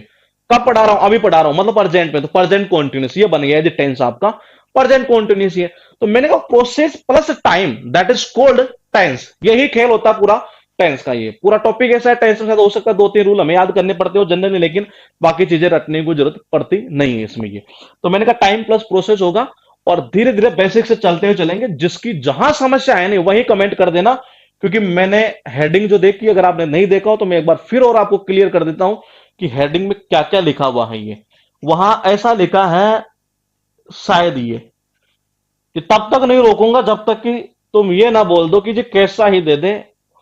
S1: कब पढ़ा रहा हूं, अभी पढ़ा रहा हूं, मतलब प्रेजेंट में, तो प्रेजेंट कॉन्टिन्यूस ये बन गया है टेंस आपका, प्रेजेंट कॉन्टिन्यूस ये। तो मैंने कहा process plus time that is called tense, यही खेल होता है पूरा टेंस का। ये पूरा टॉपिक ऐसा है, टेंस के साथ हो सकता है 2-3 रूल हमें याद करने पड़ते हो जनरली, लेकिन बाकी चीजें रटने की जरूरत पड़ती नहीं है इसमें ये। तो मैंने कहा टाइम प्लस प्रोसेस होगा, और धीरे धीरे बेसिक से चलते हुए चलेंगे। जिसकी जहां समस्या है नहीं वही कमेंट कर देना, क्योंकि मैंने हेडिंग जो देखी, अगर आपने नहीं देखा हो तो मैं एक बार फिर और आपको क्लियर कर देता हूं कि हेडिंग में क्या क्या लिखा हुआ है ये। वहां ऐसा लिखा है शायद ये कि तब तक नहीं रोकूंगा जब तक कि तुम ये ना बोल दो कि जी कैसा ही दे दे,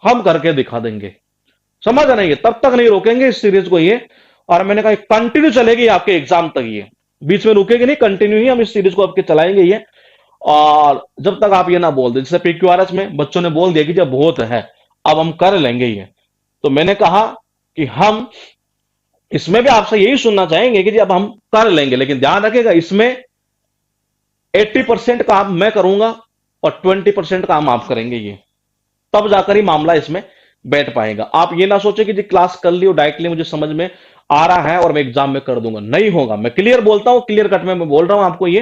S1: हम करके दिखा देंगे। समझ नहीं है, तब तक नहीं रोकेंगे इस सीरीज को ये। और मैंने कहा कंटिन्यू चलेगी आपके एग्जाम तक ये, बीच में रुकेगी नहीं, कंटिन्यू ही हम इस सीरीज को आपके चलाएंगे ये। और जब तक आप ये ना बोल दे, जैसे पीक्यूआरएस में बच्चों ने बोल दिया कि जब बहुत है अब हम कर लेंगे ये, तो मैंने कहा कि हम इसमें भी आपसे यही सुनना चाहेंगे कि जी अब हम कर लेंगे, लेकिन ध्यान रखिएगा इसमें 80% काम मैं करूंगा और 20% काम आप करेंगे ये, तब जाकर ही मामला इसमें बैठ पाएगा। आप ये ना सोचे कि जी क्लास कर ली और डायरेक्टली मुझे समझ में आ रहा है और मैं एग्जाम में कर दूंगा, नहीं होगा। मैं क्लियर बोलता हूं, क्लियर कट में मैं बोल रहा हूं आपको ये।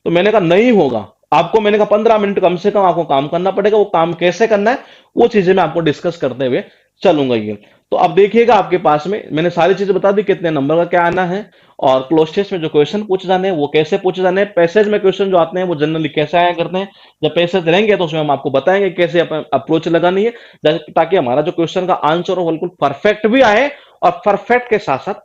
S1: तो मैंने कहा नहीं होगा आपको, मैंने कहा 15 मिनट कम से कम आपको काम करना पड़ेगा। वो काम कैसे करना है वो चीजें मैं आपको डिस्कस करते हुए चलूंगा ये। तो अब देखिएगा आपके पास में मैंने सारी चीजें बता दी, कितने नंबर का क्या आना है, और क्लोज टेस्ट में जो क्वेश्चन पूछे जाने हैं वो कैसे पूछे जाने हैं, पैसेज में क्वेश्चन जो आते हैं वो जनरली कैसे आया करते हैं। जब पैसेज रहेंगे तो उसमें हम आपको बताएंगे कैसे अप्रोच लगानी है, ताकि हमारा जो क्वेश्चन का आंसर हो बिल्कुल परफेक्ट भी आए, और परफेक्ट के साथ साथ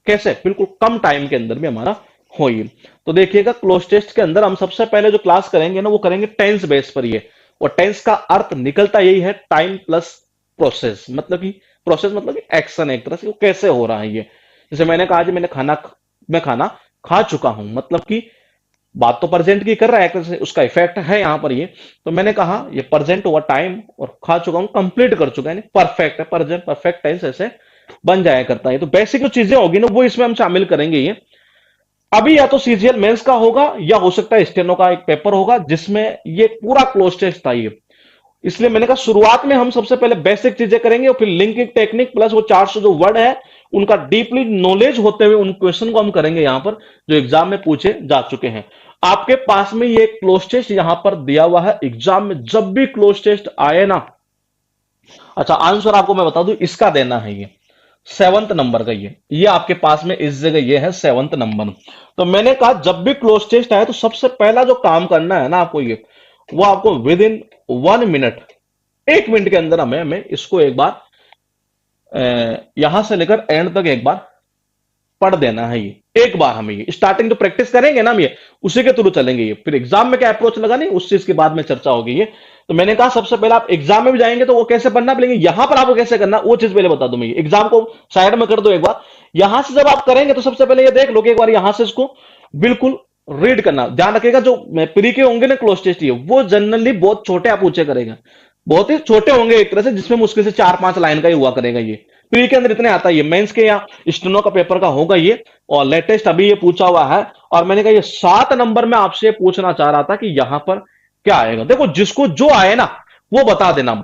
S1: कैसे बिल्कुल कम टाइम के अंदर भी हमारा हो ये। तो देखिएगा क्लोज टेस्ट के अंदर हम सबसे पहले जो क्लास करेंगे ना वो करेंगे टेंस बेस पर ये। और टेंस का अर्थ निकलता यही है टाइम प्लस प्रोसेस, मतलब कि प्रोसेस मतलब कि एक्शन, एक तरह से वो कैसे हो रहा है ये। जैसे मैंने कहा जी मैं खाना खा चुका हूं, मतलब कि बात तो प्रेजेंट की कर रहा है, एक तरह से उसका इफेक्ट है यहां पर ये। तो मैंने कहा ये प्रेजेंट ओवर टाइम, और खा चुका हूं कंप्लीट कर चुका है, परफेक्ट है, प्रेजेंट परफेक्ट टेंस ऐसे बन जाया करता है। तो बेसिक जो चीजें होगी ना वो इसमें हम शामिल करेंगे ये। अभी या तो सीजीएल मेंस का होगा या हो सकता है स्टेनो का एक पेपर होगा जिसमें ये पूरा क्लोज टेस्ट था ये। इसलिए मैंने कहा शुरुआत में हम सबसे पहले बेसिक चीजें करेंगे, और फिर लिंकिंग टेक्निक प्लस वो 400 जो वर्ड है उनका डीपली नॉलेज होते हुए उन क्वेश्चन को हम करेंगे यहां पर जो एग्जाम में पूछे जा चुके हैं। आपके पास में ये क्लोज टेस्ट यहां पर दिया हुआ है एग्जाम में, जब भी क्लोज टेस्ट आए ना। अच्छा, आंसर आपको मैं बता दूं, इसका देना है ये 7th नंबर का, ये आपके पास में इस जगह ये है 7th नंबर। तो मैंने कहा जब भी क्लोज टेस्ट आए तो सबसे पहला जो काम करना है ना आपको, ये वो आपको विद इन 1 मिनट, 1 मिनट के अंदर हमें इसको एक बार यहां से लेकर एंड तक एक बार पढ़ देना है। ये एक बार हमें, ये स्टार्टिंग जो प्रैक्टिस करेंगे ना हम, ये उसी के थ्रू चलेंगे। ये फिर एग्जाम में क्या अप्रोच लगा नहीं, उस चीज के बाद में चर्चा होगी ये। तो मैंने कहा सबसे पहले आप एग्जाम में भी जाएंगे तो वो कैसे पढ़ना, लेकिन यहां पर आपको कैसे करना वो चीज पहले बता दूं मैं। एग्जाम को साइड में कर दो एक बार, यहां से जब आप करेंगे तो सबसे पहले ये देख लो कि एक बार यहां से इसको बिल्कुल रीड करना। ध्यान रखिएगा जो प्री के होंगे ना क्लोज टेस्ट, ये वो जनरली बहुत छोटे आप पूछे करेगा, बहुत ही छोटे होंगे एक तरह से, जिसमें मुश्किल से 4-5 लाइन का ही हुआ करेगा ये। प्री के अंदर इतने आता है, ये मेंस के या स्टेनो का पेपर का होगा ये। और लेटेस्ट अभी ये पूछा हुआ है। और मैंने कहा ये 7 नंबर में आपसे पूछना चाह रहा था कि यहां पर क्या आएगा। देखो जिसको जो आए ना वो बता देना,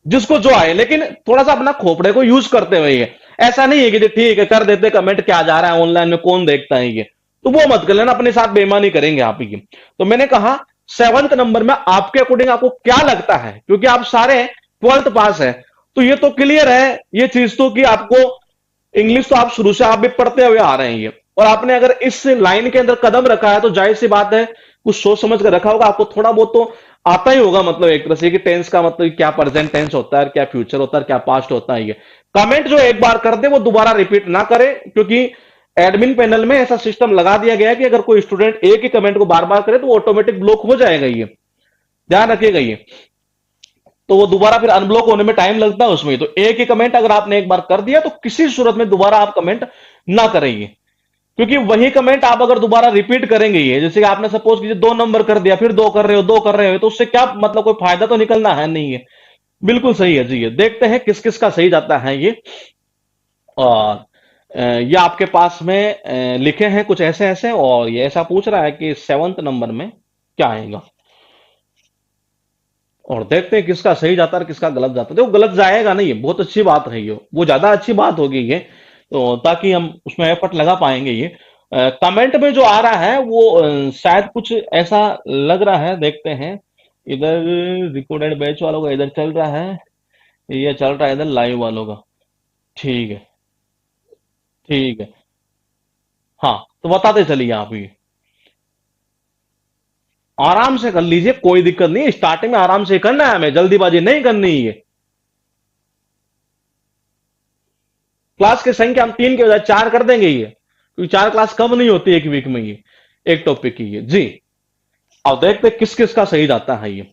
S1: जिसको जो आए, लेकिन थोड़ा सा अपना खोपड़े को यूज करते हुए। ये ऐसा नहीं है कि ठीक है कर देते कमेंट, क्या जा रहा है ऑनलाइन में, कौन देखता है ये, तो वो मत कर लेना, अपने साथ बेईमानी करेंगे आप ही। तो मैंने कहा 7th नंबर में आपके अकॉर्डिंग आपको क्या लगता है, क्योंकि आप सारे 12th पास है, तो ये तो क्लियर है ये चीज तो कि आपको इंग्लिश तो आप शुरू से आप भी पढ़ते हुए आ रहे हैं ये। और आपने अगर इस लाइन के अंदर कदम रखा है तो जाहिर सी बात है कुछ सोच समझ कर रखा होगा, आपको थोड़ा बहुत तो आता ही होगा। मतलब एक तरह से कि टेंस का मतलब क्या प्रेजेंट टेंस होता है, क्या फ्यूचर होता है, क्या पास्ट होता है। ये कमेंट जो एक बार कर दे वो दोबारा रिपीट ना करे, क्योंकि एडमिन पैनल में ऐसा सिस्टम लगा दिया गया है कि अगर कोई स्टूडेंट एक ही कमेंट को बार बार करे तो ऑटोमेटिक ब्लॉक हो जाएगा ये, ध्यान रखिएगा ये। तो वो दोबारा फिर अनब्लॉक होने में टाइम लगता है उसमें। तो एक ही कमेंट अगर आपने एक बार कर दिया तो किसी सूरत में दोबारा आप कमेंट ना करेंगे, क्योंकि वही कमेंट आप अगर दोबारा रिपीट करेंगे, ये जैसे कि आपने सपोज कीजिए 2 नंबर कर दिया, फिर 2 कर रहे हो तो उससे क्या मतलब, कोई फायदा तो निकलना है नहीं है। बिल्कुल सही है जी। ये देखते हैं किस किस का सही जाता है ये। और ये आपके पास में लिखे हैं कुछ ऐसे ऐसे, और ये ऐसा पूछ रहा है कि 7th नंबर में क्या आएगा, और देखते हैं किसका सही जाता है और किसका गलत जाता है। देखो गलत जाएगा नहीं, ये बहुत अच्छी बात है, ये वो ज्यादा अच्छी बात होगी ये, तो ताकि हम उसमें एफर्ट लगा पाएंगे ये। कमेंट में जो आ रहा है वो शायद कुछ ऐसा लग रहा है, देखते हैं। इधर रिकॉर्डेड बैच वालों का इधर चल रहा है, ये चल रहा है इधर लाइव वालों का। ठीक है, ठीक है। हाँ, तो बताते चलिए आप ये, आराम से कर लीजिए, कोई दिक्कत नहीं है। स्टार्टिंग में आराम से करना है, हमें जल्दीबाजी नहीं करनी है। क्लास की संख्या हम 3 के बजाय 4 कर देंगे ये, क्योंकि 4 क्लास कम नहीं होती एक वीक में ये, एक टॉपिक की ये जी। अब देखते किस किस का सही जाता है ये,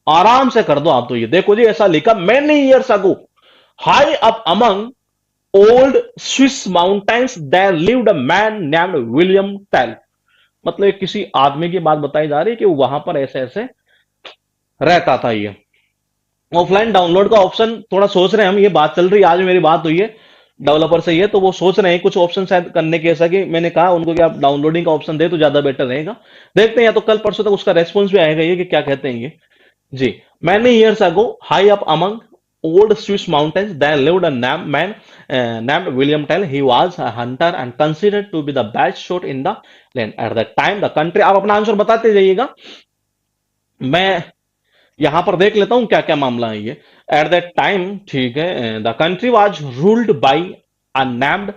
S1: आराम से कर दो आप। तो ये देखो जी, ऐसा लिखा many years ago high up among old Swiss mountains there lived a man named William Tell. मतलब किसी आदमी की बात बताई जा रही है कि वहां पर ऐसे ऐसे रहता था ये। ऑफलाइन डाउनलोड का ऑप्शन थोड़ा सोच रहे हैं हम, ये बात चल रही है, आज मेरी बात हुई है डेवलपर से ये, तो वो सोच रहे हैं कुछ ऑप्शन शायद करने के, ऐसा कि मैंने कहा उनको कि आप डाउनलोडिंग का ऑप्शन दे तो ज्यादा बेटर रहेगा। देखते हैं, या तो कल परसों तक उसका रेस्पॉन्स भी आएगा ये कि क्या कहते हैं ये जी। Many years ago high up among old Swiss mountains there lived a man named William Tell. He was a hunter and considered to be the best shot in the land. At that time the country, आप अपना answer बताते जाइएगा, मैं यहां पर देख लेता हूं क्या क्या मामला है ये। एट दैट टाइम, ठीक है, the country was ruled by a named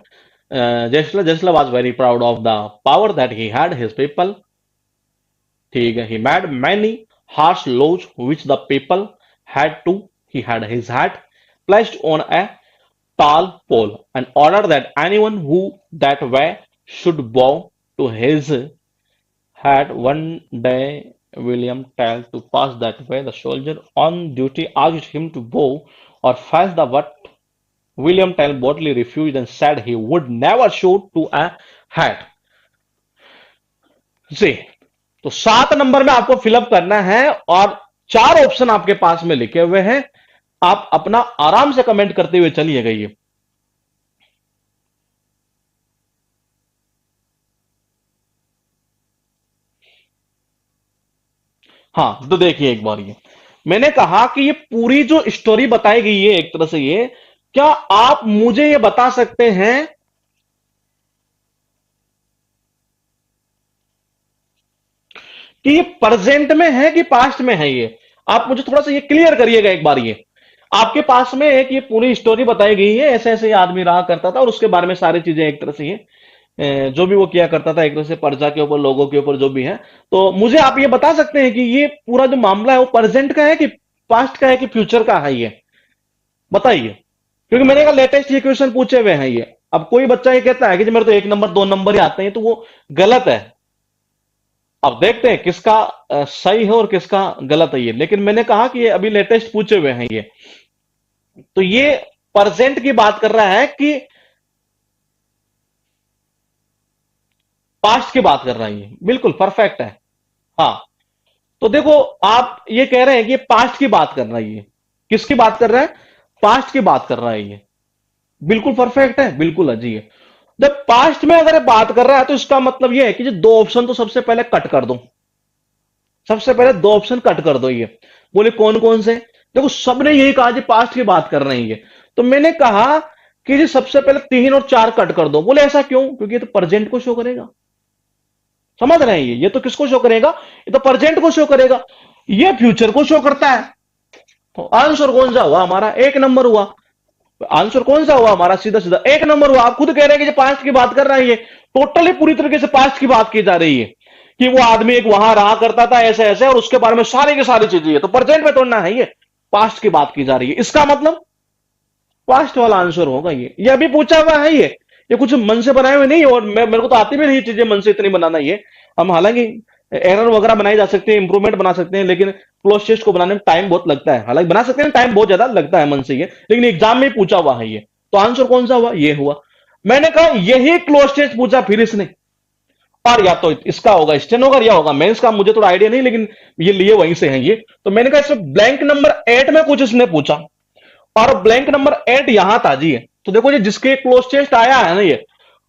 S1: Gessler. Gessler was very proud of the power that he had his people. ठीक है, he made many harsh laws which the people had to, he had his hat placed on a tall pole and ordered that anyone who that way should bow to his had one day William Tell to pass that way. The soldier on duty asked him to bow or face the what. William Tell boldly refused and said he would never shoot to a hat. जी, तो 7 number में आपको fill up करना है और 4 option आपके पास में लिखे हुए हैं। आप अपना आराम से कमेंट करते हुए चलिएगा ये। हाँ, तो देखिए एक बार ये, मैंने कहा कि ये पूरी जो स्टोरी बताई गई है एक तरह से ये, क्या आप मुझे ये बता सकते हैं कि ये प्रेजेंट में है कि पास्ट में है। ये आप मुझे थोड़ा सा ये क्लियर करिएगा एक बार। ये आपके पास में एक ये पूरी स्टोरी बताई गई है, ऐसे ऐसे ये आदमी रहा करता था और उसके बारे में सारी चीजें एक तरह से ये जो भी वो किया करता था एक तरह से प्रजा के ऊपर, लोगों के ऊपर जो भी है। तो मुझे आप ये बता सकते हैं कि ये पूरा जो मामला है वो प्रेजेंट का है कि पास्ट का है कि फ्यूचर का है, ये बताइए। क्योंकि मैंने कहा लेटेस्ट ये क्वेश्चन पूछे हुए हैं ये। अब कोई बच्चा ये कहता है कि जी मेरे तो 1 नंबर 2 नंबर ही आते हैं, तो वो गलत है। अब देखते हैं किसका सही है और किसका गलत है ये। लेकिन मैंने कहा कि ये अभी लेटेस्ट पूछे हुए हैं ये, तो ये प्रेजेंट की बात कर रहा है कि पास्ट की बात कर रहा है ये। बिल्कुल परफेक्ट है। हाँ, तो देखो आप ये कह रहे हैं कि ये पास्ट की बात कर रहा है ये। किसकी बात कर रहा है? पास्ट की बात कर रहा है ये। बिल्कुल परफेक्ट है, बिल्कुल अजी है। जब पास्ट में अगर ये बात कर रहा है तो इसका मतलब ये है कि जो दो ऑप्शन तो सबसे पहले कट कर दो। सबसे पहले दो ऑप्शन कट कर दो। ये बोले कौन कौन से? देखो सबने यही कहा जी पास्ट की बात कर रहे हैं ये। तो मैंने कहा कि जी सबसे पहले 3 और 4 कट कर दो। बोले ऐसा क्यों? क्योंकि ये तो प्रेजेंट को शो करेगा। समझ रहे हैं? ये तो किसको शो करेगा? ये तो प्रेजेंट को शो करेगा। ये फ्यूचर को शो करता है। तो आंसर कौन सा हुआ हमारा? 1 नंबर हुआ। आंसर कौन सा हुआ हमारा? सीधा सीधा 1 नंबर हुआ। आप खुद कह रहे हैं कि पास्ट की बात कर रहा है ये। टोटली पूरी तरीके से पास्ट की बात की जा रही है कि वो आदमी एक वहां रहा करता था ऐसे ऐसे, और उसके बारे में सारी की सारी चीजें। ये तो प्रेजेंट में तोड़ना है, ये पास्ट की बात की जा रही है। इसका मतलब पास्ट वाला आंसर होगा ये अभी पूछा हुआ है ये कुछ मन से बनाए हुए नहीं है। और मेरे को तो आती भी नहीं चीजें मन से इतनी बनाना। ये हम हालांकि एरर वगैरह बनाई जा सकते हैं, इंप्रूवमेंट बना सकते हैं, लेकिन क्लोज टेस्ट को बनाने में टाइम बहुत लगता है। हालांकि बना सकते हैं, टाइम बहुत ज्यादा लगता है मन से ये, लेकिन एग्जाम में पूछा हुआ है ये। तो आंसर कौन सा हुआ? ये हुआ। मैंने कहा यही क्लोज टेस्ट पूछा फिर इसने, और या तो इसका होगा स्टेनो का या होगा मेंस का, मुझे थोड़ा आइडिया नहीं, लेकिन ये लिए वहीं से हैं ये। तो मैंने कहा इसमें ब्लैंक नंबर 8 में कुछ इसने पूछा, और ब्लैंक नंबर 8 यहां था जी। तो देखो ये जिसके क्लोज टेस्ट आया है ना ये,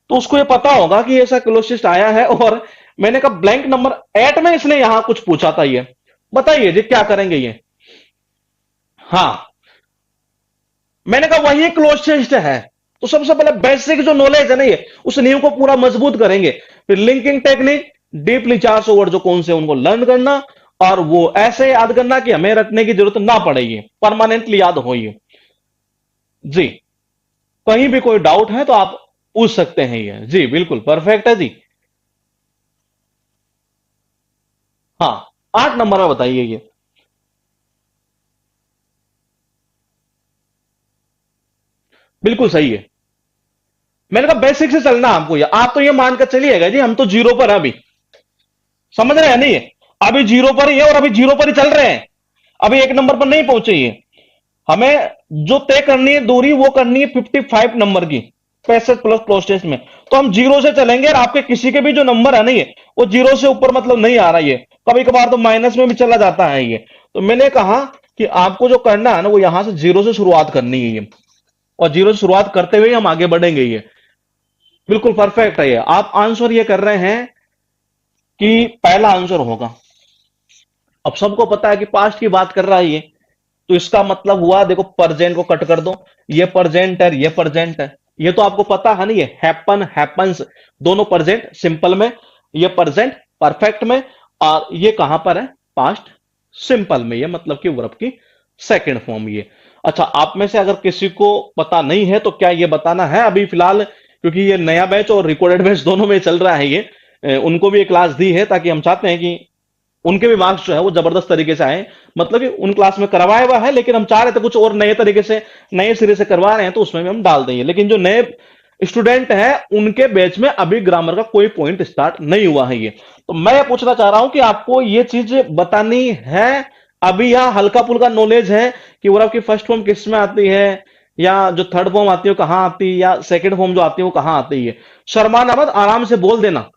S1: तो उसको ये पता होगा कि ऐसा क्लोज टेस्ट आया है। और मैंने कहा ब्लैंक नंबर 8 में इसने यहां कुछ पूछा था ये। बताइए जी क्या करेंगे ये? हाँ, मैंने कहा वही क्लोज टेस्ट है। तो सबसे पहले बेसिक जो नॉलेज है ना ये, उस नींव को पूरा मजबूत करेंगे। फिर लिंकिंग टेक्निक, डीपली 400 वर्ड जो कौन से उनको लर्न करना, और वो ऐसे याद करना कि हमें रटने की जरूरत ना पड़ेगी, परमानेंटली याद हो ये। जी, कहीं भी कोई डाउट है तो आप पूछ सकते हैं ये। जी बिल्कुल परफेक्ट है जी। हाँ, 8 नंबर में बताइए ये। बिल्कुल सही है। मैंने कहा बेसिक से चलना आपको। ये आप तो ये मानकर चलिएगा जी हम तो जीरो पर है अभी। समझ रहे हैं नहीं? अभी जीरो पर ही है और अभी जीरो पर ही चल रहे हैं। अभी 1 नंबर पर नहीं पहुंचे ये। हमें जो तय करनी है दूरी वो करनी है 55 नंबर की, 65 प्लस क्लोज टेस्ट में। तो हम जीरो से चलेंगे, और आपके किसी के भी जो नंबर है नहीं है वो जीरो से ऊपर मतलब नहीं आ रहा। ये कभी कभार तो माइनस में भी चला जाता है ये। तो मैंने कहा कि आपको जो करना है ना वो यहां से जीरो से शुरुआत करनी है ये, और जीरो से शुरुआत करते हुए हम आगे बढ़ेंगे ये। बिल्कुल परफेक्ट है ये। आप आंसर ये कर रहे हैं कि पहला आंसर होगा। अब सबको पता है कि पास्ट की बात कर रहा है ये, तो इसका मतलब हुआ देखो प्रेजेंट को कट कर दो। ये प्रेजेंट है, ये प्रेजेंट है। ये तो आपको पता है नहीं है, हैपन हैपन्स दोनों प्रेजेंट सिंपल में, ये प्रेजेंट परफेक्ट में, और ये कहां पर है? पास्ट सिंपल में। ये मतलब कि वर्ब की सेकंड फॉर्म ये। अच्छा, आप में से अगर किसी को पता नहीं है तो क्या ये बताना है अभी फिलहाल? क्योंकि ये नया बैच और रिकॉर्डेड बैच दोनों में चल रहा है ये। उनको भी एक क्लास दी है ताकि हम चाहते हैं कि उनके भी मार्क्स जो है वो जबरदस्त तरीके से आए। मतलब कि उन क्लास में करवाया हुआ है, लेकिन हम चाह रहे थे कुछ और नए तरीके से, नए सिरे से करवा रहे हैं, तो उसमें भी हम डाल देंगे। लेकिन जो नए स्टूडेंट हैं उनके बैच में अभी ग्रामर का कोई पॉइंट स्टार्ट नहीं हुआ है ये। तो मैं पूछना चाह रहा हूं कि आपको ये चीज बतानी है अभी, या हल्का फुल्का नॉलेज है कि वो आपकी फर्स्ट फॉर्म किस में आती है, या जो थर्ड फॉर्म आती है वो कहां आती है, या सेकंड फॉर्म जो आती है वो कहां आती है? शर्माना मत, आराम से बोल देना।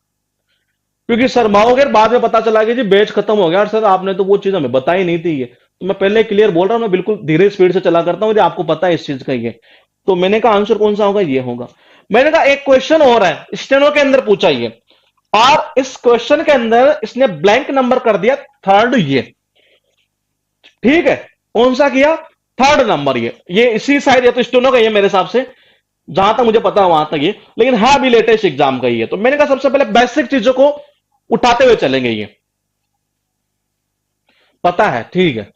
S1: क्योंकि शर्माओगे बाद में पता चला कि जी बैच खत्म हो गया और सर आपने तो वो चीज हमें बताई नहीं थी ये। तो मैं पहले क्लियर बोल रहा हूं, मैं बिल्कुल धीरे स्पीड से चला करता हूं, आपको पता है इस चीज का ये। तो मैंने कहा आंसर कौन सा होगा? ये होगा। मैंने कहा एक क्वेश्चन और है स्टेनो के अंदर पूछा ये, और इस क्वेश्चन के अंदर इसने ब्लैंक नंबर कर दिया थर्ड ये। ठीक है, कौन सा किया? थर्ड नंबर ये इसी साइड, या तो स्टेनो का ये मेरे हिसाब से, जहां तक मुझे पता है वहां तक ये, लेकिन है अभी लेटेस्ट एग्जाम का ये। तो मैंने कहा सबसे पहले बेसिक चीजों को उठाते हुए चलेंगे ये। पता है, ठीक है।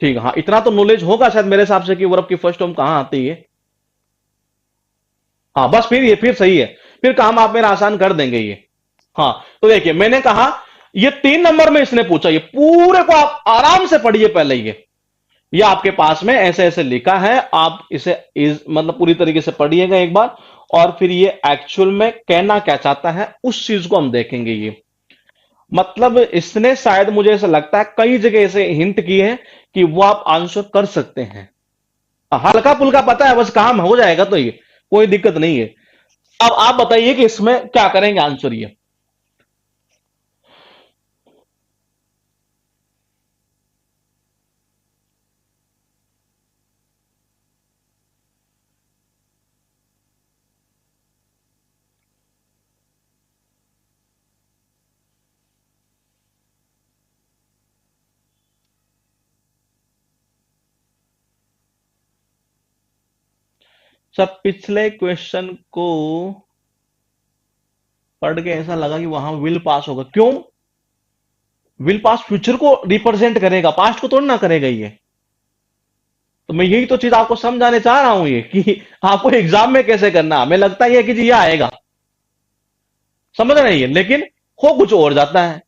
S1: ठीक है, हाँ इतना तो नॉलेज होगा शायद मेरे हिसाब से कि वर्ब की फर्स्ट फॉर्म कहां आती है। हाँ बस फिर ये फिर सही है, फिर काम आप मेरा आसान कर देंगे ये। हाँ तो देखिए मैंने कहा ये 3 नंबर में इसने पूछा, ये पूरे को आप आराम से पढ़िए पहले ये आपके पास में ऐसे ऐसे लिखा है, आप इसे इस मतलब पूरी तरीके से पढ़िएगा एक बार, और फिर ये एक्चुअल में कहना क्या चाहता है उस चीज को हम देखेंगे ये। मतलब इसने शायद मुझे ऐसा लगता है कई जगह ऐसे हिंट किए हैं कि वो आप आंसर कर सकते हैं। हल्का फुल्का पता है, बस काम हो जाएगा तो ये कोई दिक्कत नहीं है। अब आप बताइए कि इसमें क्या करेंगे आंसर ये। सर पिछले क्वेश्चन को पढ़ के ऐसा लगा कि वहां विल पास होगा, क्यों? विल पास फ्यूचर को रिप्रेजेंट करेगा, पास्ट को थोड़ी ना करेगा ये। तो मैं यही तो चीज आपको समझाने चाह रहा हूं ये कि आपको एग्जाम में कैसे करना। हमें लगता ही है कि जी ये आएगा, समझ रहे हैं, लेकिन हो कुछ और जाता है।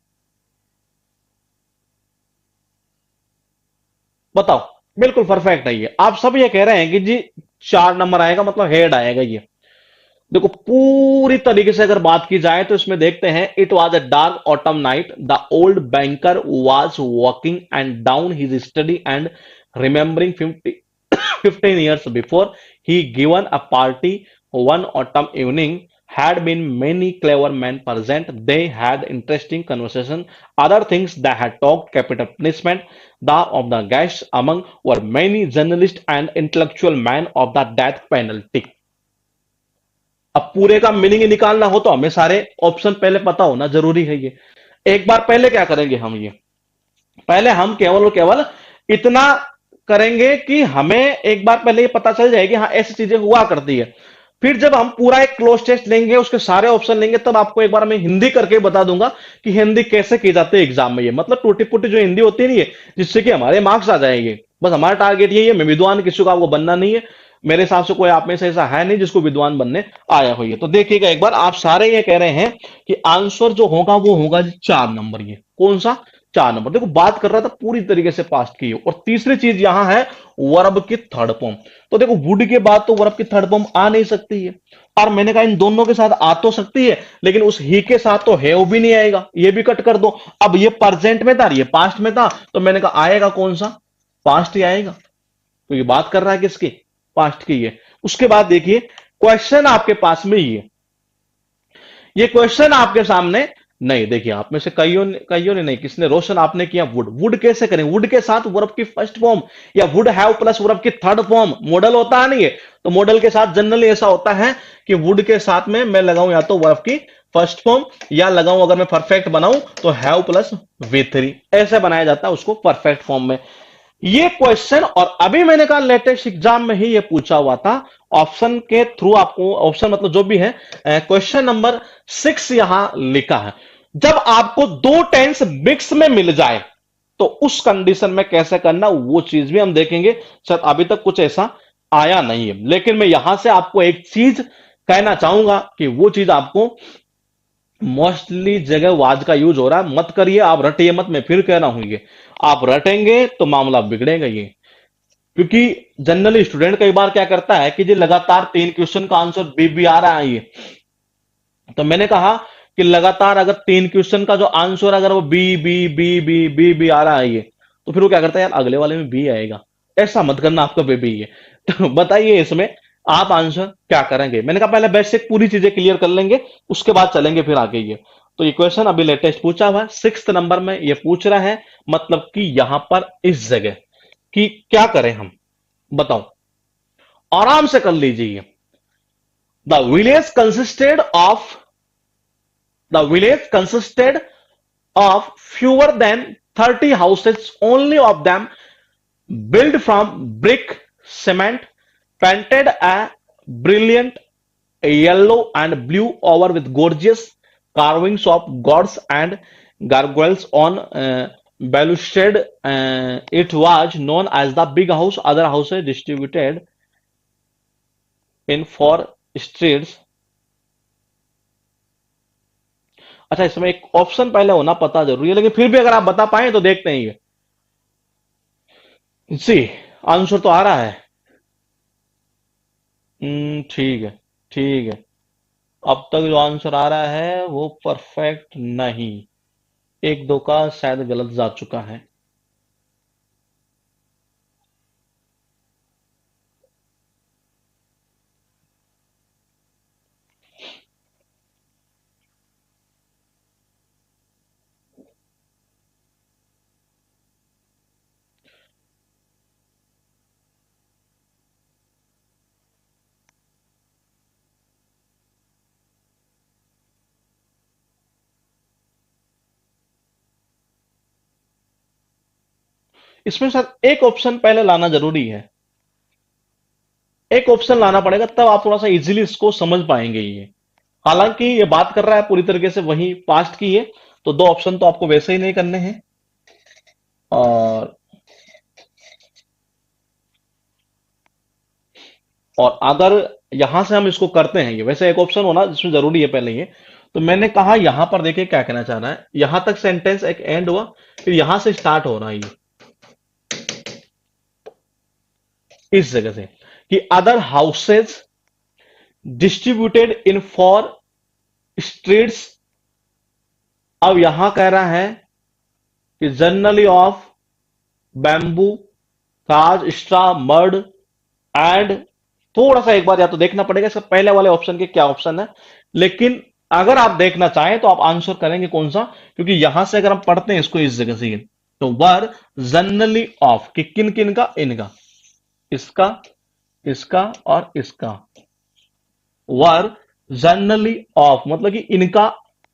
S1: बताओ। बिल्कुल परफेक्ट है ये, आप सब ये कह रहे हैं कि जी 4 नंबर आएगा मतलब हेड आएगा ये। देखो पूरी तरीके से अगर बात की जाए तो इसमें देखते हैं, it was a dark autumn night, the old banker was walking and down his study and remembering 15 years before he given a party one autumn evening, had been many clever men present. They had interesting conversation, other things they had talked capital punishment the of the guests among were many journalists and intellectual men of the death penalty. अब पूरे का meaning निकालना हो तो हमें सारे option पहले पता होना जरूरी है ये। एक बार पहले क्या करेंगे हम ये, पहले हम केवल और केवल इतना करेंगे कि हमें एक बार पहले ये पता चल जाएगी हाँ ऐसी चीजें हुआ करती है। फिर जब हम पूरा एक क्लोज टेस्ट लेंगे, उसके सारे ऑप्शन लेंगे, तब आपको एक बार मैं हिंदी करके बता दूंगा कि हिंदी कैसे की जाती है एग्जाम में। ये मतलब टूटी फूटी जो हिंदी होती नहीं है जिससे कि हमारे मार्क्स आ जाएंगे, बस हमारा टारगेट यही है। मैं विद्वान किसी को आपको बनना नहीं है, मेरे हिसाब से कोई आप में से ऐसा है नहीं जिसको विद्वान बनने आया हो। ये तो देखिएगा एक बार, आप सारे ये कह रहे हैं कि आंसर जो होगा वो होगा 4 नंबर। ये कौन सा? 4 नंबर। देखो बात कर रहा था पूरी तरीके से पास्ट की। और तीसरी चीज यहां है वर्ब की थर्ड फॉर्म। तो देखो वुड के बाद तो वर्ब की थर्ड फॉर्म आ नहीं सकती है, और मैंने कहा इन दोनों के साथ आ तो सकती है, लेकिन उस ही के साथ तो हैव भी नहीं आएगा, ये भी कट कर दो। अब ये प्रेजेंट में था, ये पास्ट में था, तो मैंने कहा आएगा कौन सा? पास्ट ही आएगा। तो ये बात कर रहा है किसकी? पास्ट की है। उसके बाद देखिए क्वेश्चन आपके पास में ये क्वेश्चन आपके सामने नहीं। देखिए आप में से कईयों ने नहीं, किसने? रोशन आपने किया वुड। वुड कैसे करें? वुड के साथ वर्ब की फर्स्ट फॉर्म या वुड हैव प्लस वर्ब की थर्ड फॉर्म, मॉडल होता है नहीं है, तो मॉडल के साथ जनरली ऐसा होता है कि वुड के साथ में मैं लगाऊं या तो वर्ब की फर्स्ट फॉर्म, या लगाऊं अगर मैं परफेक्ट बनाऊं तो हैव प्लस V3, ऐसे बनाया जाता है उसको परफेक्ट फॉर्म में। ये क्वेश्चन और अभी मैंने कहा लेटेस्ट एग्जाम में ही ये पूछा हुआ था, ऑप्शन के थ्रू आपको, ऑप्शन मतलब जो भी है, क्वेश्चन नंबर 6 यहां लिखा है। जब आपको दो टेंस मिक्स में मिल जाए तो उस कंडीशन में कैसे करना वो चीज भी हम देखेंगे। सर अभी तक कुछ ऐसा आया नहीं है, लेकिन मैं यहां से आपको एक चीज कहना चाहूंगा कि वो चीज आपको मोस्टली जगह वाज का यूज हो रहा है, मत करिए आप, रटिए मत। मैं फिर कह रहा हूं ये आप रटेंगे तो मामला बिगड़ेगा ये। क्योंकि जनरली स्टूडेंट कई बार क्या करता है कि जो लगातार 3 क्वेश्चन का आंसर बी बी आ रहा है ये, तो मैंने कहा कि लगातार अगर 3 क्वेश्चन का जो आंसर अगर वो B B B B B B आ रहा है ये, तो फिर वो क्या करता है यार अगले वाले में बी आएगा। ऐसा मत करना, आपका बी बी है। तो बताइए इसमें आप आंसर क्या करेंगे? मैंने कहा पहले बेसिक पूरी चीजें क्लियर कर लेंगे, उसके बाद चलेंगे फिर आगे ये। तो ये क्वेश्चन अभी लेटेस्ट पूछा हुआ है, 6 नंबर में ये पूछ रहा है, मतलब कि यहां पर इस जगह कि क्या करें हम, बताओ। आराम से कर लीजिए। The village consisted of The village consisted of fewer than 30 houses, only of them built from brick, cement, painted a brilliant yellow and blue over with gorgeous carvings of gods and gargoyles on balustrade, it was known as the big house. Other houses distributed in four streets. अच्छा, इसमें एक option पहले होना पता जरूरी है, लेकिन फिर भी अगर आप बता पाए तो देखते हैं ये। सी, आंसर तो आ रहा है। ठीक है, ठीक है। अब तक जो आंसर आ रहा है वो परफेक्ट नहीं, एक दो का शायद गलत जा चुका है। इसमें शायद एक ऑप्शन पहले लाना जरूरी है, एक ऑप्शन लाना पड़ेगा, तब आप थोड़ा सा इजीली इसको समझ पाएंगे ये। हालांकि ये बात कर रहा है पूरी तरीके से वही पास्ट की है, तो दो ऑप्शन तो आपको वैसे ही नहीं करने हैं। और और अगर यहां से हम इसको करते हैं, ये वैसे एक ऑप्शन होना जिसमें जरूरी है पहले ये। तो मैंने कहा यहां पर देखिए क्या कहना चाह रहा है, यहां तक सेंटेंस एक एंड हुआ, फिर यहां से स्टार्ट हो रहा है ये इस जगह से, कि other houses distributed in four streets. अब यहां कह रहा है कि generally of bamboo, thatch, straw, mud and, थोड़ा सा एक बार या तो देखना पड़ेगा इसका पहले वाले ऑप्शन के क्या ऑप्शन है, लेकिन अगर आप देखना चाहें तो आप आंसर करेंगे कौन सा, क्योंकि यहां से अगर हम पढ़ते हैं इसको इस जगह से, तो वर जनरली ऑफ, कि किन किन का, इनका, इसका, इसका और इसका। वर जनरली ऑफ मतलब कि इनका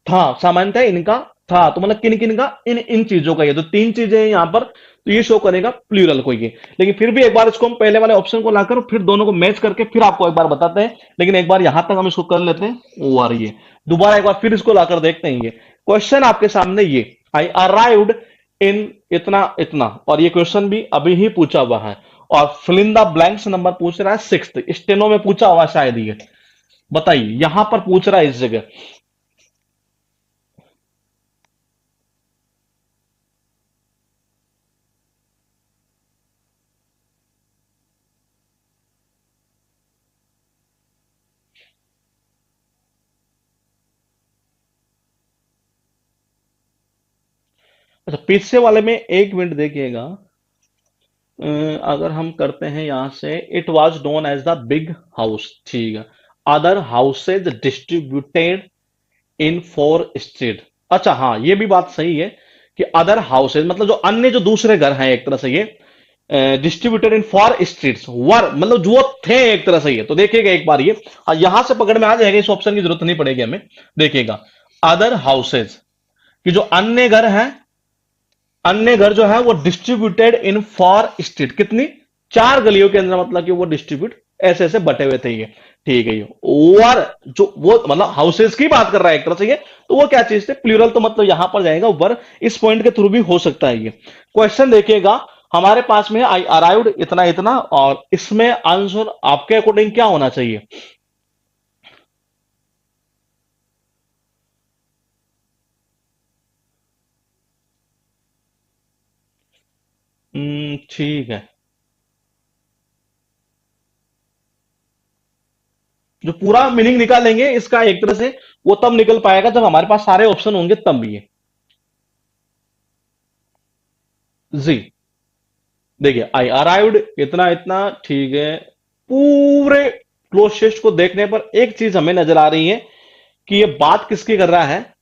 S1: था, सामान्यतः इनका था, तो मतलब किन किन का, इन इन चीजों का, ये तो तीन चीजें हैं यहां पर, तो ये शो करेगा प्लूरल को ये। लेकिन फिर भी एक बार इसको हम पहले वाले ऑप्शन को लाकर फिर दोनों को मैच करके फिर आपको एक बार बताते हैं, लेकिन एक बार यहां तक हम इसको कर लेते हैं और ये दोबारा एक बार फिर इसको लाकर देखते हैं। ये क्वेश्चन आपके सामने, ये आई अराइव्ड इन इतना इतना, और ये क्वेश्चन भी अभी ही पूछा हुआ है, और fill in the blanks number पूछ रहा है 6th, स्टेनो में पूछा हुआ शायद ये, बताइए यहां पर पूछ रहा है इस जगह। अच्छा, पीछे वाले में एक मिनट देखिएगा। अगर हम करते हैं यहां से, it was known as the big house, ठीक है। Other houses distributed in four street. अच्छा हाँ, ये भी बात सही है कि अदर हाउसेज मतलब जो अन्य जो दूसरे घर हैं, एक तरह से ये डिस्ट्रीब्यूटेड इन फोर स्ट्रीट्स, वर मतलब जो थे एक तरह से, ये तो देखिएगा एक बार ये, और यहां से पकड़ में आ जाएगा, इस ऑप्शन की जरूरत नहीं पड़ेगी हमें। देखिएगा अदर हाउसेज कि जो अन्य घर हैं, अन्य घर जो है वो डिस्ट्रीब्यूटेड इन फोर स्ट्रीट, कितनी, चार गलियों के अंदर, मतलब कि वो डिस्ट्रीब्यूट ऐसे ऐसे बटे हुए थे ये, ठीक है। ये ओवर जो वो मतलब हाउसेस की बात कर रहा है एक तरह से ये, तो वो क्या चीज थे, प्लूरल, तो मतलब यहां पर जाएगा वर, इस पॉइंट के थ्रू भी हो सकता है ये क्वेश्चन। देखिएगा हमारे पास में आई अराइव्ड इतना इतना, और इसमें आंसर आपके अकॉर्डिंग क्या होना चाहिए। ठीक है, जो पूरा मीनिंग निकालेंगे इसका एक तरह से, वो तब निकल पाएगा जब हमारे पास सारे ऑप्शन होंगे, तब भी ये जी। देखिए आई अराइव्ड इतना इतना, ठीक है। पूरे क्लोजेस्ट को देखने पर एक चीज हमें नजर आ रही है कि ये बात किसकी कर रहा है,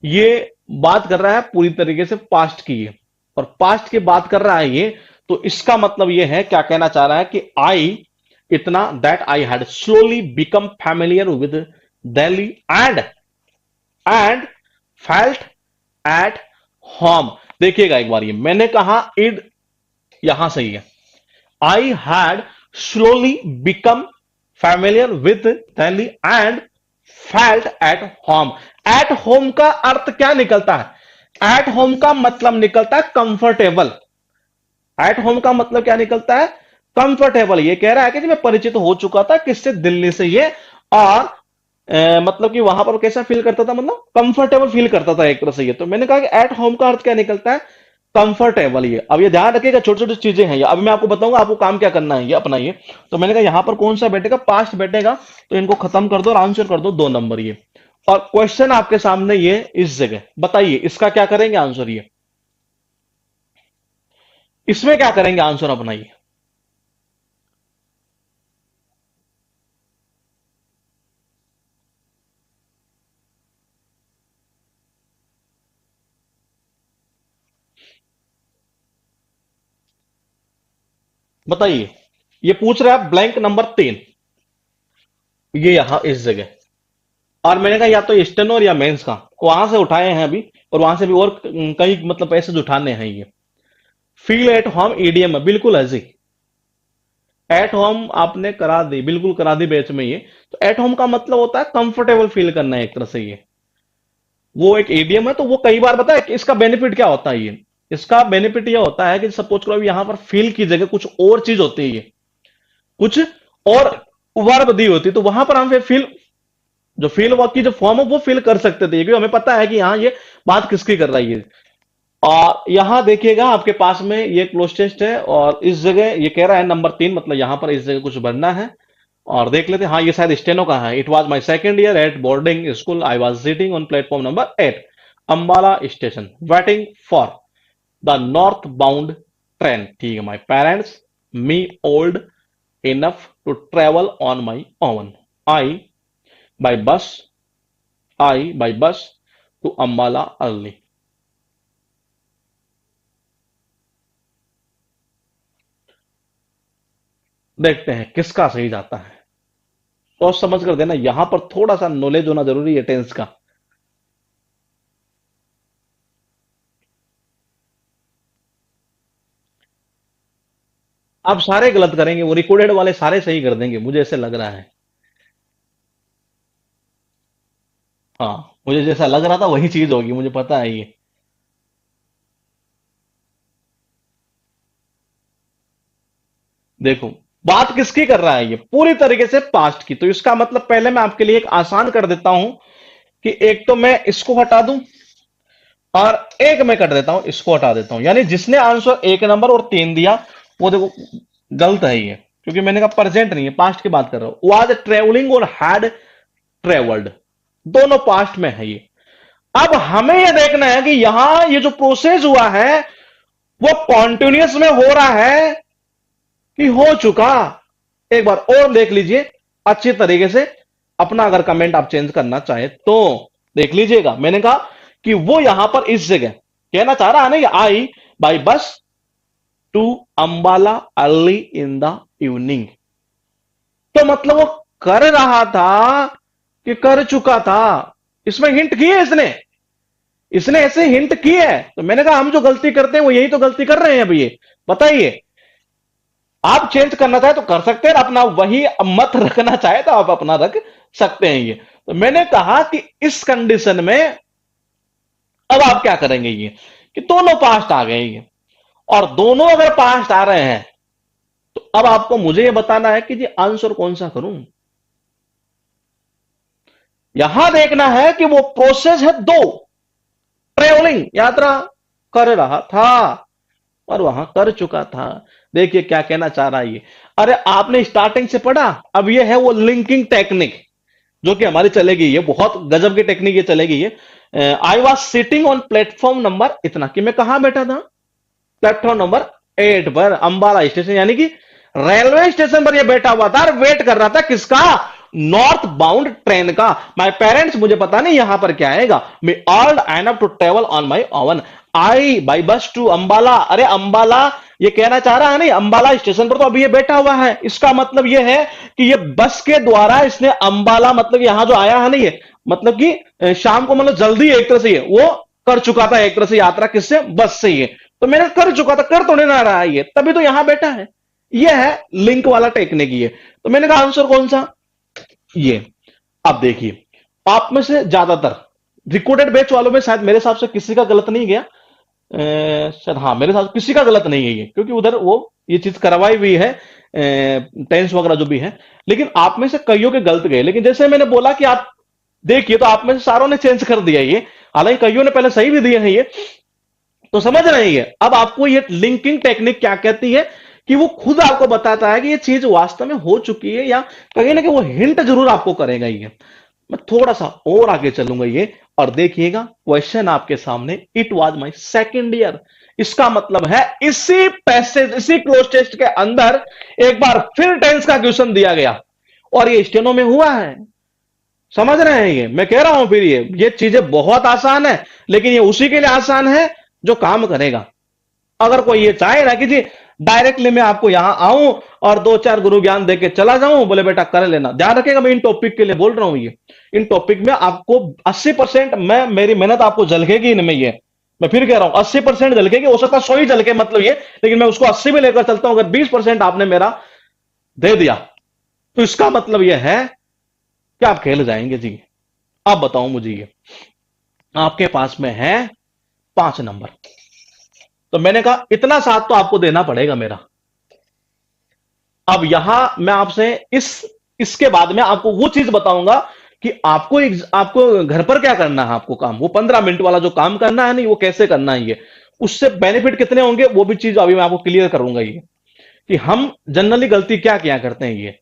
S1: ये बात कर रहा है पूरी तरीके से पास्ट की है, और पास्ट की बात कर रहा है ये, तो इसका मतलब ये है, क्या कहना चाह रहा है कि आई इतना, that I had slowly become familiar with Delhi and felt at home. देखिएगा एक बार, ये मैंने कहा इड, यहां सही है, I had slowly become familiar with Delhi and felt at home. At home का अर्थ क्या निकलता है एट होम का मतलब निकलता है कंफर्टेबल। एट होम का मतलब क्या निकलता है? कंफर्टेबल। ये कह रहा है कि जी मैं परिचित हो चुका था किससे? दिल्ली से ये। और मतलब कि वहां पर कैसा फील करता था? मतलब कंफर्टेबल फील करता था एक तरह से ये। तो मैंने कहा कि एट होम का अर्थ क्या निकलता है? कंफर्टेबल। ये अब ये ध्यान रखिएगा, छोटी छोटी चीजें हैं ये। अभी मैं आपको बताऊंगा आपको काम क्या करना है ये अपना ये। तो मैंने कहा यहां पर कौन सा बैठेगा? पास्ट बैठेगा। तो इनको खत्म कर दो और आंसर कर दो 2 नंबर ये। और क्वेश्चन आपके सामने ये इस जगह बताइए इसका क्या करेंगे आंसर ये? इसमें क्या करेंगे आंसर अपना ये? बताइए। ये पूछ रहा है ब्लैंक नंबर 3, ये यहां इस जगह। और मैंने कहा या तो स्टेनो और या मेंस का, वहां से उठाए हैं अभी। और वहां से भी और कई मतलब पैसेज उठाने हैं ये। फील एट होम ईडीएम है, बिल्कुल ऐसे। एट होम आपने करा दी, बिल्कुल करा दी बैच में ये। तो एट होम का मतलब होता है कंफर्टेबल फील करना है एक तरह से ये। वो एक ईडीएम है। तो वो कई बार पता है कि इसका बेनिफिट क्या होता है ये? इसका बेनिफिट ये होता है कि सपोज करो यहां पर फील की जगह कुछ और चीज होती है ये, कुछ और वर्ब दी होती, तो वहां पर हम फिर फील, जो फील वर्क की जो फॉर्म है वो फिल कर सकते थे, क्योंकि हमें पता है कि यहाँ ये बात किसकी कर रही है। और यहां देखिएगा आपके पास में ये क्लोज टेस्ट है, और इस जगह ये कह रहा है नंबर 3, मतलब यहां पर इस जगह कुछ बनना है। और देख लेते हैं। हाँ, ये शायद स्टेनो का है। It was my second year at boarding school, I was sitting on platform number 8 Ambala station waiting for the north bound train. ठीक है, my parents me old enough to travel on my own. I by bus I by bus to Ambala early. देखते हैं किसका सही जाता है। सोच समझ कर देना, यहां पर थोड़ा सा नॉलेज होना जरूरी है टेंस का। आप सारे गलत करेंगे, वो रिकॉर्डेड वाले सारे सही कर देंगे, मुझे ऐसे लग रहा है। हाँ, मुझे जैसा लग रहा था वही चीज होगी, मुझे पता है ये। देखो, बात किसकी कर रहा है ये? पूरी तरीके से पास्ट की। तो इसका मतलब पहले मैं आपके लिए एक आसान कर देता हूं कि एक तो मैं इसको हटा दूं, और एक मैं कर देता हूं इसको हटा देता हूं। यानी जिसने आंसर 1 नंबर और 3 दिया, वो देखो गलत है ये, क्योंकि मैंने कहा प्रेजेंट नहीं है, पास्ट की बात कर रहा हूं। वाज ट्रेवलिंग और हैड ट्रेवल्ड, दोनों पास्ट में है ये। अब हमें यह देखना है कि यहां ये जो प्रोसेस हुआ है वो कॉन्टिन्यूस में हो रहा है कि हो चुका। एक बार और देख लीजिए अच्छी तरीके से। अपना अगर कमेंट आप चेंज करना चाहे तो देख लीजिएगा। मैंने कहा कि वो यहां पर इस जगह कहना चाह रहा है ना, कि I by bus to Ambala early in the evening. तो मतलब वो कर रहा था कि कर चुका था? इसमें हिंट की है इसने। इसने ऐसे हिंट की है। तो मैंने कहा हम जो गलती करते हैं वो यही तो गलती कर रहे हैं अभी ये। बताइए, आप चेंज करना चाहे तो कर सकते हैं, अपना वही मत रखना चाहे तो आप अपना रख सकते हैं ये। तो मैंने कहा कि इस कंडीशन में अब आप क्या करेंगे ये, कि दोनों पास्ट आ गए ये। और दोनों अगर पास्ट आ रहे हैं तो अब आपको मुझे ये बताना है कि जी आंसर कौन सा करूं। यहां देखना है कि वो प्रोसेस है दो। ट्रेवलिंग, यात्रा कर रहा था और वहां कर चुका था। देखिए क्या कहना चाह रहा है ये। अरे आपने स्टार्टिंग से पढ़ा। अब ये है वो लिंकिंग टेक्निक जो कि हमारी चलेगी, ये बहुत गजब की टेक्निक ये चलेगी ये। आई was sitting on platform number इतना, कि मैं कहां बैठा था? प्लेटफॉर्म नंबर 8 पर अंबाला स्टेशन, यानी कि रेलवे स्टेशन पर यह बैठा हुआ था और वेट कर रहा था किसका? नॉर्थ बाउंड ट्रेन का। माई पेरेंट्स, मुझे पता नहीं यहां पर क्या आएगा। May all an up to travel on my own. I by bus to Ambala. अरे अंबाला ये कहना चाह रहा है नहीं, अंबाला स्टेशन पर तो अभी ये बैठा हुआ है। इसका मतलब ये है कि ये बस के द्वारा इसने अंबाला, मतलब यहां जो आया है ना ये, मतलब कि शाम को, मतलब जल्दी एक तरह से ये वो कर चुका था एक तरह से यात्रा, किससे? बस से ये। तो मैंने कर चुका था, कर तो नहीं ना रहा है ये, तभी तो यहां बैठा है। ये है लिंक वाला टेक्निक ये। तो मैंने कहा आंसर कौन सा? ये। अब देखिए, आप में से ज्यादातर, रिकॉर्डेड बैच वालों में शायद मेरे हिसाब से किसी का गलत नहीं गया। शायद हाँ, मेरे साथ किसी का गलत नहीं है ये, क्योंकि उधर वो ये चीज करवाई हुई है, टेंस वगैरह जो भी है। लेकिन आप में से कईयों के गलत गए, लेकिन जैसे मैंने बोला कि आप देखिए, तो आप में से सारों ने चेंज कर दिया ये, हालांकि कईयों ने पहले सही भी दिए हैं ये। तो समझ रहे हैं। अब आपको ये लिंकिंग टेक्निक क्या कहती है, कि वो खुद आपको बताता है कि ये चीज वास्तव में हो चुकी है, या कहीं ना कहीं वो हिंट जरूर आपको करेगा ये। मैं थोड़ा सा और आगे चलूंगा ये, और देखिएगा क्वेश्चन आपके सामने, it was my second year. इसका मतलब है इसी पैसेज, इसी क्लोज टेस्ट के अंदर एक बार फिर टेंस का क्वेश्चन दिया गया, और ये स्टेनो में हुआ है। समझ रहे हैं ये, मैं कह रहा हूं फिर ये चीजें बहुत आसान है, लेकिन ये उसी के लिए आसान है जो काम करेगा। अगर कोई ये चाहे ना कि जी डायरेक्टली मैं आपको यहां आऊं और दो चार गुरु ज्ञान देके चला जाऊं, बोले बेटा कर लेना, ध्यान रखिएगा मैं इन टॉपिक के लिए बोल रहा हूं ये। इन टॉपिक में आपको 80% मैं, मेरी मेहनत आपको झलकेगी इनमें ये। मैं फिर कह रहा हूं 80% झलकेगी, हो सकता है 100 ही झलके, मतलब ये, लेकिन मैं उसको 80 में लेकर चलता हूं। अगर 20% आपने मेरा दे दिया, तो इसका मतलब यह है कि आप खेल जाएंगे जी। आप बताओ मुझे, ये आपके पास में है 5 नंबर, तो मैंने कहा इतना साथ तो आपको देना पड़ेगा मेरा। अब यहां मैं आपसे इसके बाद में आपको वो चीज बताऊंगा कि आपको घर पर क्या करना है, आपको काम, वो 15 मिनट वाला जो काम करना है, नहीं वो कैसे करना है ये, उससे बेनिफिट कितने होंगे, वो भी चीज अभी मैं आपको क्लियर करूंगा ये, कि हम जनरली गलती क्या क्या करते हैं ये,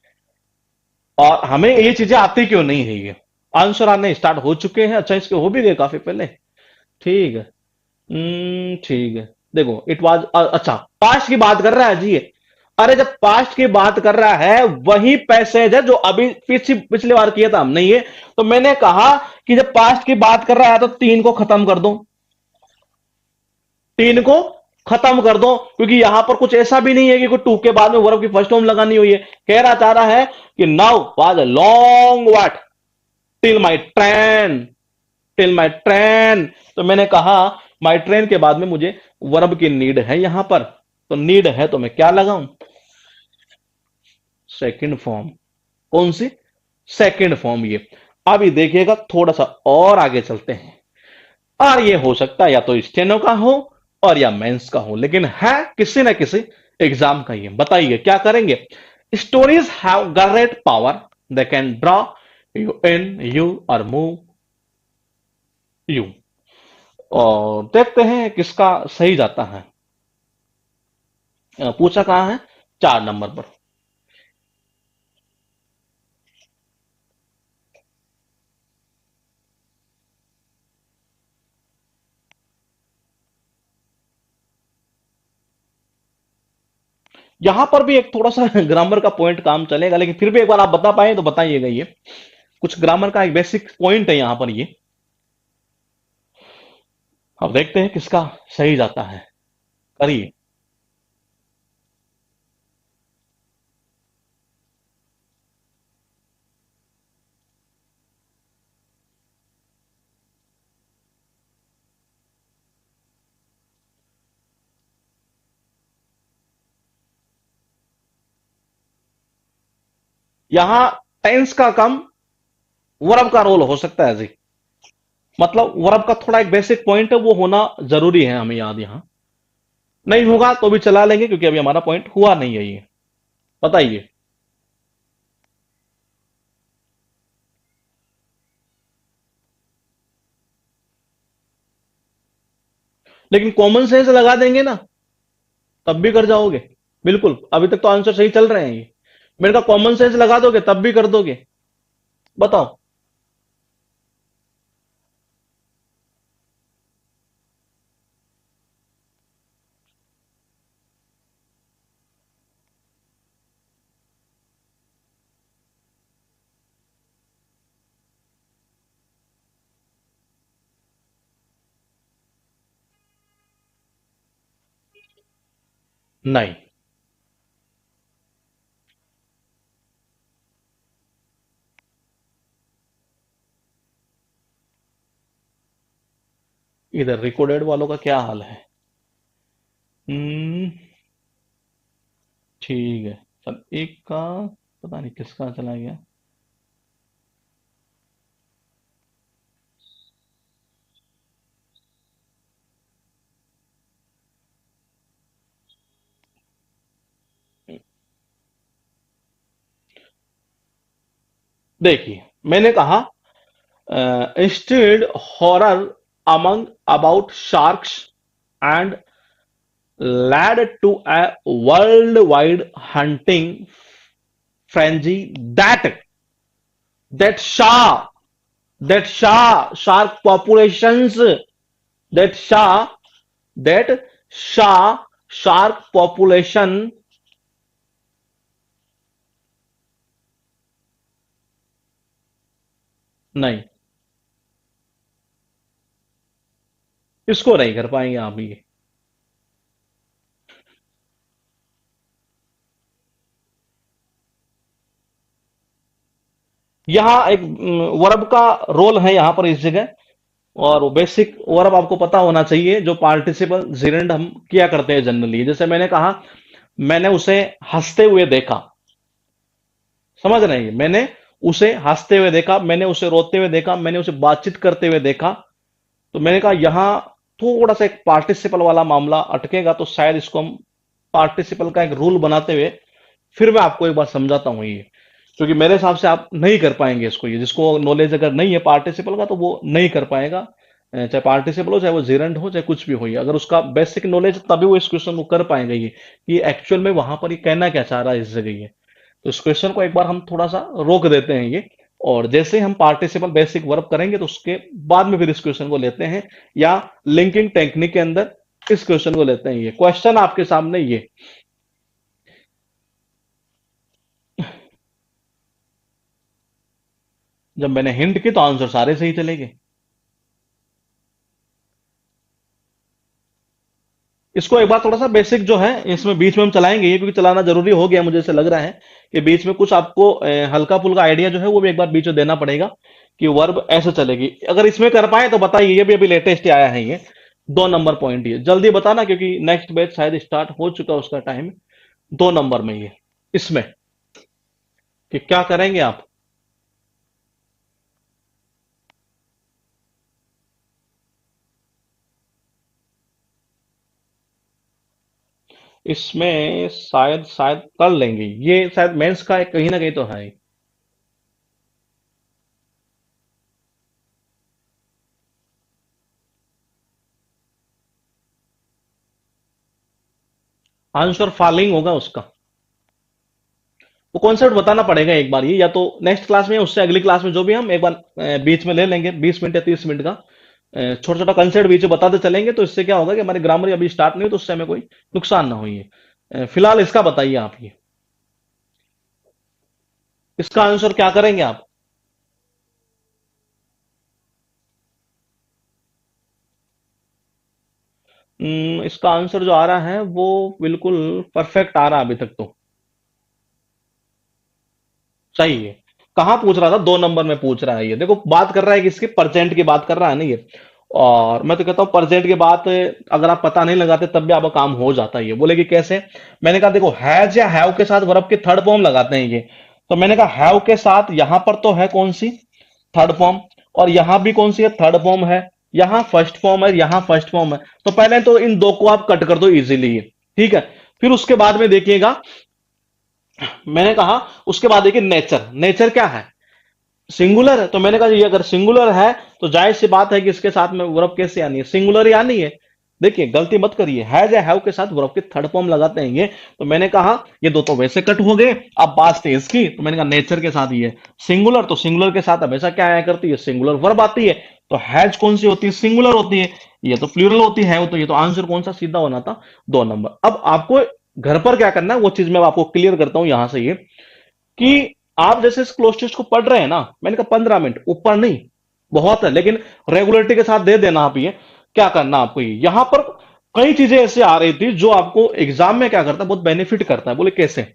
S1: और हमें ये चीजें आती क्यों नहीं है ये। आंसर आने स्टार्ट हो चुके हैं, अच्छा इसके हो भी गए काफी पहले। ठीक है। ठीक है। देखो इट वाज, अच्छा पास्ट की बात कर रहा है जी ये। अरे जब पास्ट की बात कर रहा है, वही पैसेज है जो अभी पिछली बार किया था हमने ये। तो मैंने कहा कि जब पास्ट की बात कर रहा है, तो 3 को खत्म कर दो, 3 को खत्म कर दो, क्योंकि यहां पर कुछ ऐसा भी नहीं है कि कोई टू के बाद में वर्ब की फर्स्ट फॉर्म लगानी हुई है। कह रहा चाह रहा है कि now was a long what till my train, till my train. तो मैंने कहा माई ट्रेन के बाद में मुझे वर्ब की नीड है यहां पर, तो नीड है तो मैं क्या लगाऊं, सेकंड फॉर्म। कौन सी, सेकंड फॉर्म ये। अभी देखिएगा थोड़ा सा और आगे चलते हैं, और ये हो सकता है या तो स्टेनो का हो और या मेंस का हो, लेकिन है किसी ना किसी एग्जाम का। ये बताइए क्या करेंगे। Stories have great power, they can draw you in, you और मूव यू। और देखते हैं किसका सही जाता है। पूछा कहां है, 4 नंबर पर। यहां पर भी एक थोड़ा सा ग्रामर का पॉइंट काम चलेगा, लेकिन फिर भी एक बार आप बता पाए तो बताइएगा ये। कुछ ग्रामर का एक बेसिक पॉइंट है यहां पर ये। अब देखते हैं किसका सही जाता है, करिए। यहां टेंस का कम वर्ब का रोल हो सकता है जी। मतलब वर्ब का थोड़ा एक बेसिक पॉइंट है, वो होना जरूरी है हमें याद यहां। नहीं होगा तो भी चला लेंगे, क्योंकि अभी हमारा पॉइंट हुआ नहीं है ये। बताइए। लेकिन कॉमन सेंस लगा देंगे ना, तब भी कर जाओगे। बिल्कुल, अभी तक तो आंसर सही चल रहे हैं ये। मेरे का कॉमन सेंस लगा दोगे तब भी कर दोगे। बताओ। नहीं, इधर रिकॉर्डेड वालों का क्या हाल है। हम्म, ठीक है। चल एक का पता नहीं किसका चला गया। देखिए, मैंने कहा instead horror among about sharks and led to a worldwide hunting frenzy that Shah shark populations that Shah shark population नहीं, इसको नहीं कर पाएंगे आप ये। यहाँ एक वर्ब का रोल है यहाँ पर इस जगह, और वो बेसिक वर्ब आपको पता होना चाहिए जो पार्टिसिपल जेरेंड हम किया करते हैं जनरली। जैसे मैंने कहा, मैंने उसे हंसते हुए देखा, समझ रहे हैं? मैंने उसे हंसते हुए देखा, मैंने उसे रोते हुए देखा, मैंने उसे बातचीत करते हुए देखा। तो मैंने कहा यहां थोड़ा सा एक पार्टिसिपल वाला मामला अटकेगा, तो शायद इसको हम पार्टिसिपल का एक रूल बनाते हुए फिर मैं आपको एक बार समझाता हूं ये, क्योंकि मेरे हिसाब से आप नहीं कर पाएंगे इसको। ये जिसको नॉलेज अगर नहीं है पार्टिसिपल का तो वो नहीं कर पाएगा। चाहे पार्टिसिपल हो, चाहे वो जेरंड हो, चाहे कुछ भी हो, ये अगर उसका बेसिक नॉलेज तभी वो इस क्वेश्चन को कर पाएंगे ये कि एक्चुअल में वहां पर ये कहना क्या चाह रहा है इस जगह ये। तो इस क्वेश्चन को एक बार हम थोड़ा सा रोक देते हैं ये, और जैसे ही हम पार्टिसिपल बेसिक वर्ब करेंगे तो उसके बाद में फिर इस क्वेश्चन को लेते हैं, या लिंकिंग टेक्निक के अंदर इस क्वेश्चन को लेते हैं। ये क्वेश्चन आपके सामने ये, जब मैंने हिंट की तो आंसर सारे सही चले गए। इसको एक बार थोड़ा सा बेसिक जो है इसमें बीच में हम चलाएंगे ये, क्योंकि चलाना जरूरी हो गया मुझे ऐसे लग रहा है कि बीच में कुछ आपको हल्का फुल्का आइडिया जो है वो भी एक बार बीच में देना पड़ेगा कि वर्ब ऐसे चलेगी। अगर इसमें कर पाए तो बताइए, ये भी अभी लेटेस्ट आया है ये 2 नंबर पॉइंट, ये जल्दी बताना क्योंकि नेक्स्ट बैच शायद स्टार्ट हो चुका उसका टाइम। 2 नंबर में ये, इसमें कि क्या करेंगे आप। इसमें शायद शायद कर लेंगे ये, शायद मेंस का कहीं ना कहीं तो है। आंसर फॉलिंग होगा उसका। वो कॉन्सेप्ट बताना पड़ेगा एक बार ये, या तो नेक्स्ट क्लास में, उससे अगली क्लास में, जो भी हम एक बार बीच में ले लेंगे 20 मिनट या 30 मिनट का छोटा छोटा कंसेप्ट बीच में बताते चलेंगे, तो इससे क्या होगा कि हमारी ग्रामर अभी स्टार्ट नहीं हुई तो उससे हमें कोई नुकसान ना हो। ये फिलहाल इसका बताइए आप ये, इसका आंसर क्या करेंगे आप। इसका आंसर जो आ रहा है वो बिल्कुल परफेक्ट आ रहा है अभी तक तो। सही है। कहाँ पूछ रहा था? 2 नंबर में पूछ रहा है ये। देखो बात कर रहा है कि इसके परसेंट की बात कर रहा है ना ये, और मैं तो कहता हूँ परसेंट की बात अगर आप पता नहीं लगाते तब भी आपका काम हो जाता है। ये बोले कि कैसे, मैंने कहा देखो हैज या हैव के साथ वर्ब की थर्ड फॉर्म लगाते हैं ये। तो मैंने कहा हैव के साथ यहां पर तो है कौन सी, थर्ड फॉर्म, और यहां भी कौन सी है, थर्ड फॉर्म है। यहां फर्स्ट फॉर्म है, यहां फर्स्ट फॉर्म है। तो पहले तो इन दो को आप कट कर दो इजीली, ठीक है। फिर उसके बाद में देखिएगा, मैंने कहा उसके बाद देखिए नेचर, नेचर क्या है, सिंगुलर है। तो मैंने कहा ये अगर सिंगुलर है तो जाहिर सी बात है कि इसके साथ में वर्ब कैसे आनी है, सिंगुलर ही आनी है। देखिए गलती मत करिए, हैज या हैव के साथ वर्ब की थर्ड फॉर्म लगाते हैं ये। तो मैंने कहा ये दो तो वैसे कट हो गए, अब बात थी इसकी, तो मैंने कहा नेचर के साथ ये सिंगुलर, तो सिंगुलर के साथ हमेशा क्या आया करती है, सिंगुलर वर्ब आती है। तो हैज कौन सी होती है, सिंगुलर होती है। ये तो प्लूरल होती है, तो ये तो आंसर कौन सा सीधा होना था, 2 नंबर। अब आपको घर पर क्या करना है वो चीज मैं आपको क्लियर करता हूं यहां से ये, कि आप जैसे इस क्लोज टेस्ट को पढ़ रहे हैं ना, मैंने कहा 15 मिनट ऊपर नहीं, बहुत है, लेकिन रेगुलरिटी के साथ दे देना आप ये। क्या करना आपको, ये यहां पर कई चीजें ऐसे आ रही थी जो आपको एग्जाम में क्या करता है, बहुत बेनिफिट करता है। बोले कैसे,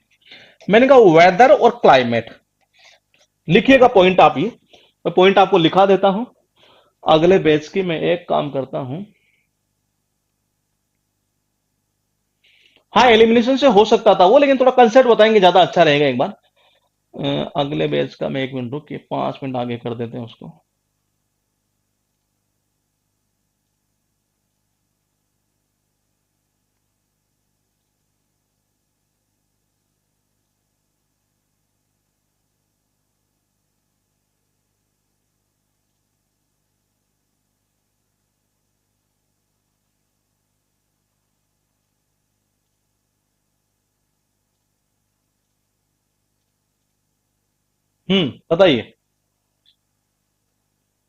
S1: मैंने कहा वेदर और क्लाइमेट, लिखिएगा पॉइंट आप ये, मैं पॉइंट आपको लिखा देता हूं। अगले बैच की मैं एक काम करता हूं, हाँ एलिमिनेशन से हो सकता था वो, लेकिन थोड़ा कंसेप्ट बताएंगे ज्यादा अच्छा रहेगा एक बार। अगले बैच का मैं 1 मिनट रुक के 5 मिनट आगे कर देते हैं उसको। बताइए।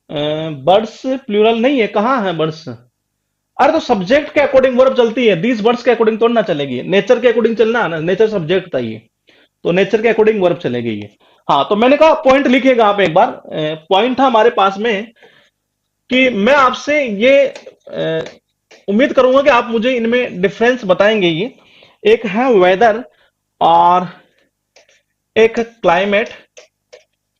S1: बर्ड्स प्लूरल नहीं है, कहाँ है बर्ड्स? अरे तो सब्जेक्ट के अकॉर्डिंग वर्ब चलती है, दीज बर्ड्स के अकॉर्डिंग थोड़ी ना चलेगी, नेचर के अकॉर्डिंग चलना है ना, नेचर सब्जेक्ट था ये, तो नेचर के अकॉर्डिंग वर्ब चलेगी ये। हाँ, तो मैंने कहा पॉइंट लिखिएगा आप एक बार। पॉइंट था हमारे पास में कि मैं आपसे ये उम्मीद करूंगा कि आप मुझे इनमें डिफरेंस बताएंगे ये। एक है वेदर और एक क्लाइमेट,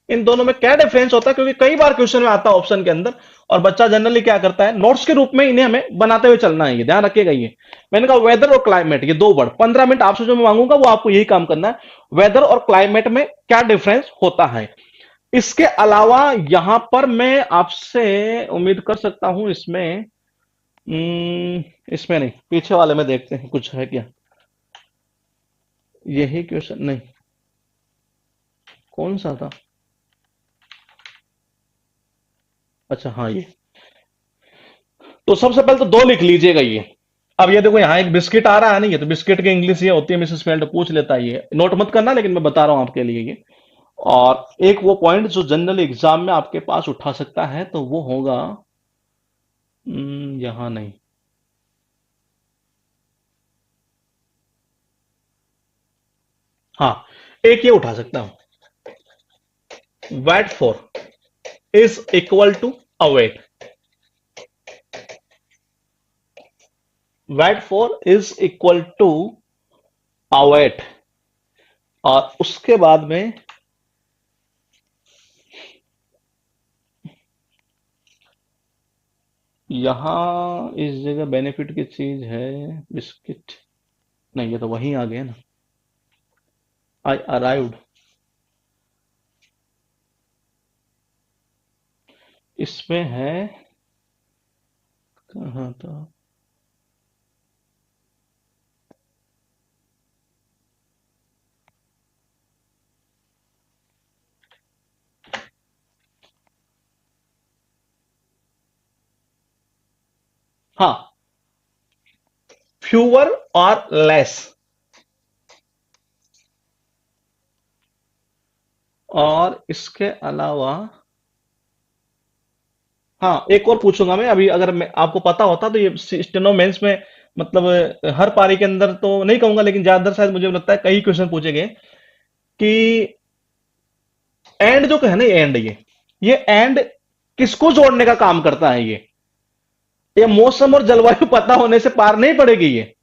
S1: इन दोनों में क्या डिफरेंस होता है, क्योंकि कई बार क्वेश्चन में आता है ऑप्शन के अंदर, और बच्चा जनरली क्या करता है, नोट्स के रूप में इन्हें हमें बनाते हुए चलना है, ये ध्यान रखिएगा ये। मैंने कहा वेदर और क्लाइमेट, ये दो वर्ड, 15 मिनट आपसे जो मैं मांगूंगा वो आपको यही काम करना है, वेदर और क्लाइमेट में क्या डिफरेंस होता है। इसके अलावा यहां पर मैं आपसे उम्मीद कर सकता हूं इसमें, इसमें नहीं, पीछे वाले में देखते हैं कुछ है क्या। यही क्वेश्चन नहीं, कौन सा था? अच्छा हाँ, ये तो सबसे पहले तो दो लिख लीजिएगा ये। अब ये देखो यहाँ एक बिस्किट आ रहा है, नहीं है तो बिस्किट की इंग्लिश ये होती है, मिसेस फेल्ट पूछ लेता है, ये नोट मत करना लेकिन मैं बता रहा हूं आपके लिए ये। और एक वो पॉइंट जो जनरल एग्जाम में आपके पास उठा सकता है तो वो होगा, यहां नहीं, हाँ, एक ये उठा सकता हूं, wait for is equal to await, wait for is equal to await. और उसके बाद में यहां इस जगह बेनिफिट की चीज है, बिस्किट नहीं, ये तो वहीं आ गया ना, आई अराइव्ड, इसमें है, कहाँ था, हाँ, फ्यूअर और लेस। और इसके अलावा हाँ, एक और पूछूंगा मैं अभी, अगर मैं आपको पता होता तो ये स्टेनो मेंस में, मतलब हर पारी के अंदर तो नहीं कहूंगा लेकिन ज्यादातर शायद मुझे लगता है कई क्वेश्चन पूछे गए कि एंड जो है ना, ये एंड किसको जोड़ने का काम करता है ये मौसम और जलवायु पता होने से पार नहीं पड़ेगी ये,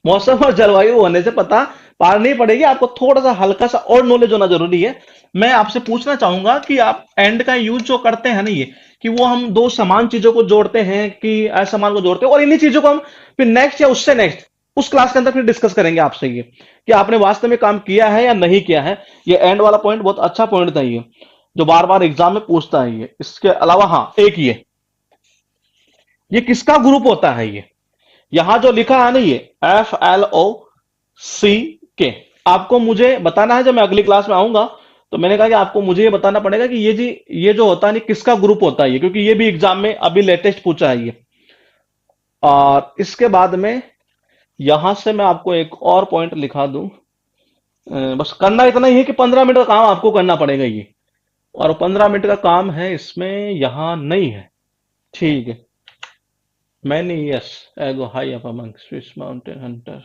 S1: मौसम और जलवायु होने से पता पार नहीं पड़ेगी, आपको थोड़ा सा हल्का सा और नॉलेज होना जरूरी है। मैं आपसे पूछना चाहूंगा कि आप एंड का यूज जो करते हैं ना ये, कि वो हम दो समान चीजों को जोड़ते हैं कि असमान को जोड़ते हैं, और इन्हीं चीजों को हम फिर नेक्स्ट या उससे नेक्स्ट उस क्लास के अंदर फिर डिस्कस करेंगे आपसे ये, कि आपने वास्तव में काम किया है या नहीं किया है। ये एंड वाला पॉइंट बहुत अच्छा पॉइंट था ये, जो बार बार एग्जाम में पूछता है ये। इसके अलावा हाँ, एक ये किसका ग्रुप होता है ये, यहां जो लिखा है ना ये FLOCK, आपको मुझे बताना है जब मैं अगली क्लास में आऊंगा, तो मैंने कहा कि आपको मुझे ये बताना पड़ेगा कि ये जी, ये जो होता है ना किसका ग्रुप होता है ये, क्योंकि ये भी एग्जाम में अभी लेटेस्ट पूछा है ये। और इसके बाद में यहां से मैं आपको एक और पॉइंट लिखा दूं, बस करना इतना ही है कि 15 मिनट का काम आपको करना पड़ेगा ये, और 15 मिनट का काम है इसमें, यहां नहीं है, ठीक है। मैनी यस एगो high up among Swiss mountain Hunter,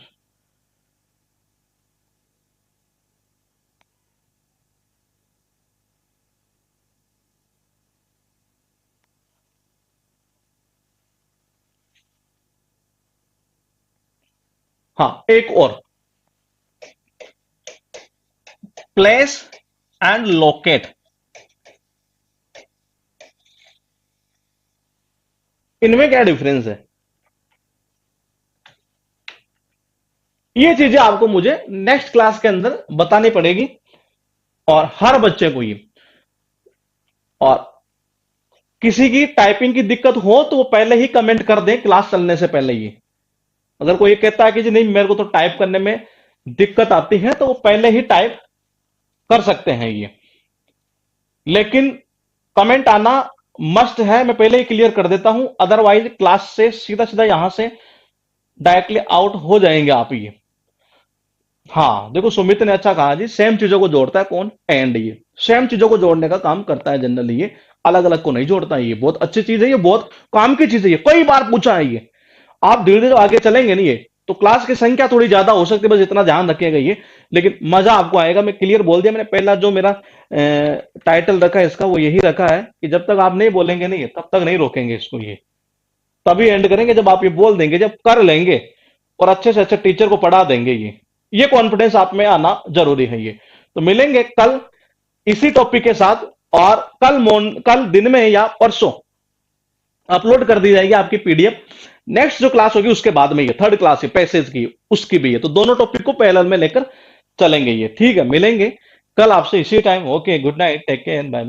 S1: हाँ, एक और, प्लेस एंड लोकेट, इनमें क्या डिफरेंस है, ये चीजें आपको मुझे नेक्स्ट क्लास के अंदर बतानी पड़ेगी, और हर बच्चे को ये। और किसी की टाइपिंग की दिक्कत हो तो वो पहले ही कमेंट कर दें क्लास चलने से पहले ही, अगर कोई ये कहता है कि जी नहीं मेरे को तो टाइप करने में दिक्कत आती है, तो वो पहले ही टाइप कर सकते हैं ये, लेकिन कमेंट आना मस्ट है, मैं पहले ही क्लियर कर देता हूं, अदरवाइज क्लास से सीधा सीधा यहां से डायरेक्टली आउट हो जाएंगे आप ये। हाँ देखो, सुमित ने अच्छा कहा जी, सेम चीजों को जोड़ता है कौन? एंड। ये सेम चीजों को जोड़ने का काम करता है जनरली, ये अलग अलग को नहीं जोड़ता है। ये बहुत अच्छी चीज है, ये बहुत काम की चीज है, ये कई बार पूछा है ये। आप धीरे धीरे आगे चलेंगे नहीं, ये तो क्लास की संख्या थोड़ी ज्यादा हो सकती है, बस इतना ध्यान रखिएगा ये। लेकिन मजा आपको आएगा, मैं क्लियर बोल दिया मैंने। पहला जो मेरा टाइटल रखा है इसका, वो यही रखा है कि जब तक आप नहीं बोलेंगे नहीं, तब तक नहीं रोकेंगे इसको। ये तभी एंड करेंगे जब आप ये बोल देंगे, जब कर लेंगे और अच्छे से अच्छे टीचर को पढ़ा देंगे। ये कॉन्फिडेंस आप में आना जरूरी है ये। तो मिलेंगे कल इसी टॉपिक के साथ, और कल दिन में या परसों अपलोड कर दी जाएगी आपकी पीडीएफ। नेक्स्ट जो क्लास होगी उसके बाद में, ये थर्ड क्लास है पैसेज की, उसकी भी है। तो दोनों टॉपिक को पैरेलल में लेकर चलेंगे ये, ठीक है। मिलेंगे कल आपसे इसी time. Okay, good night, take care, bye bye.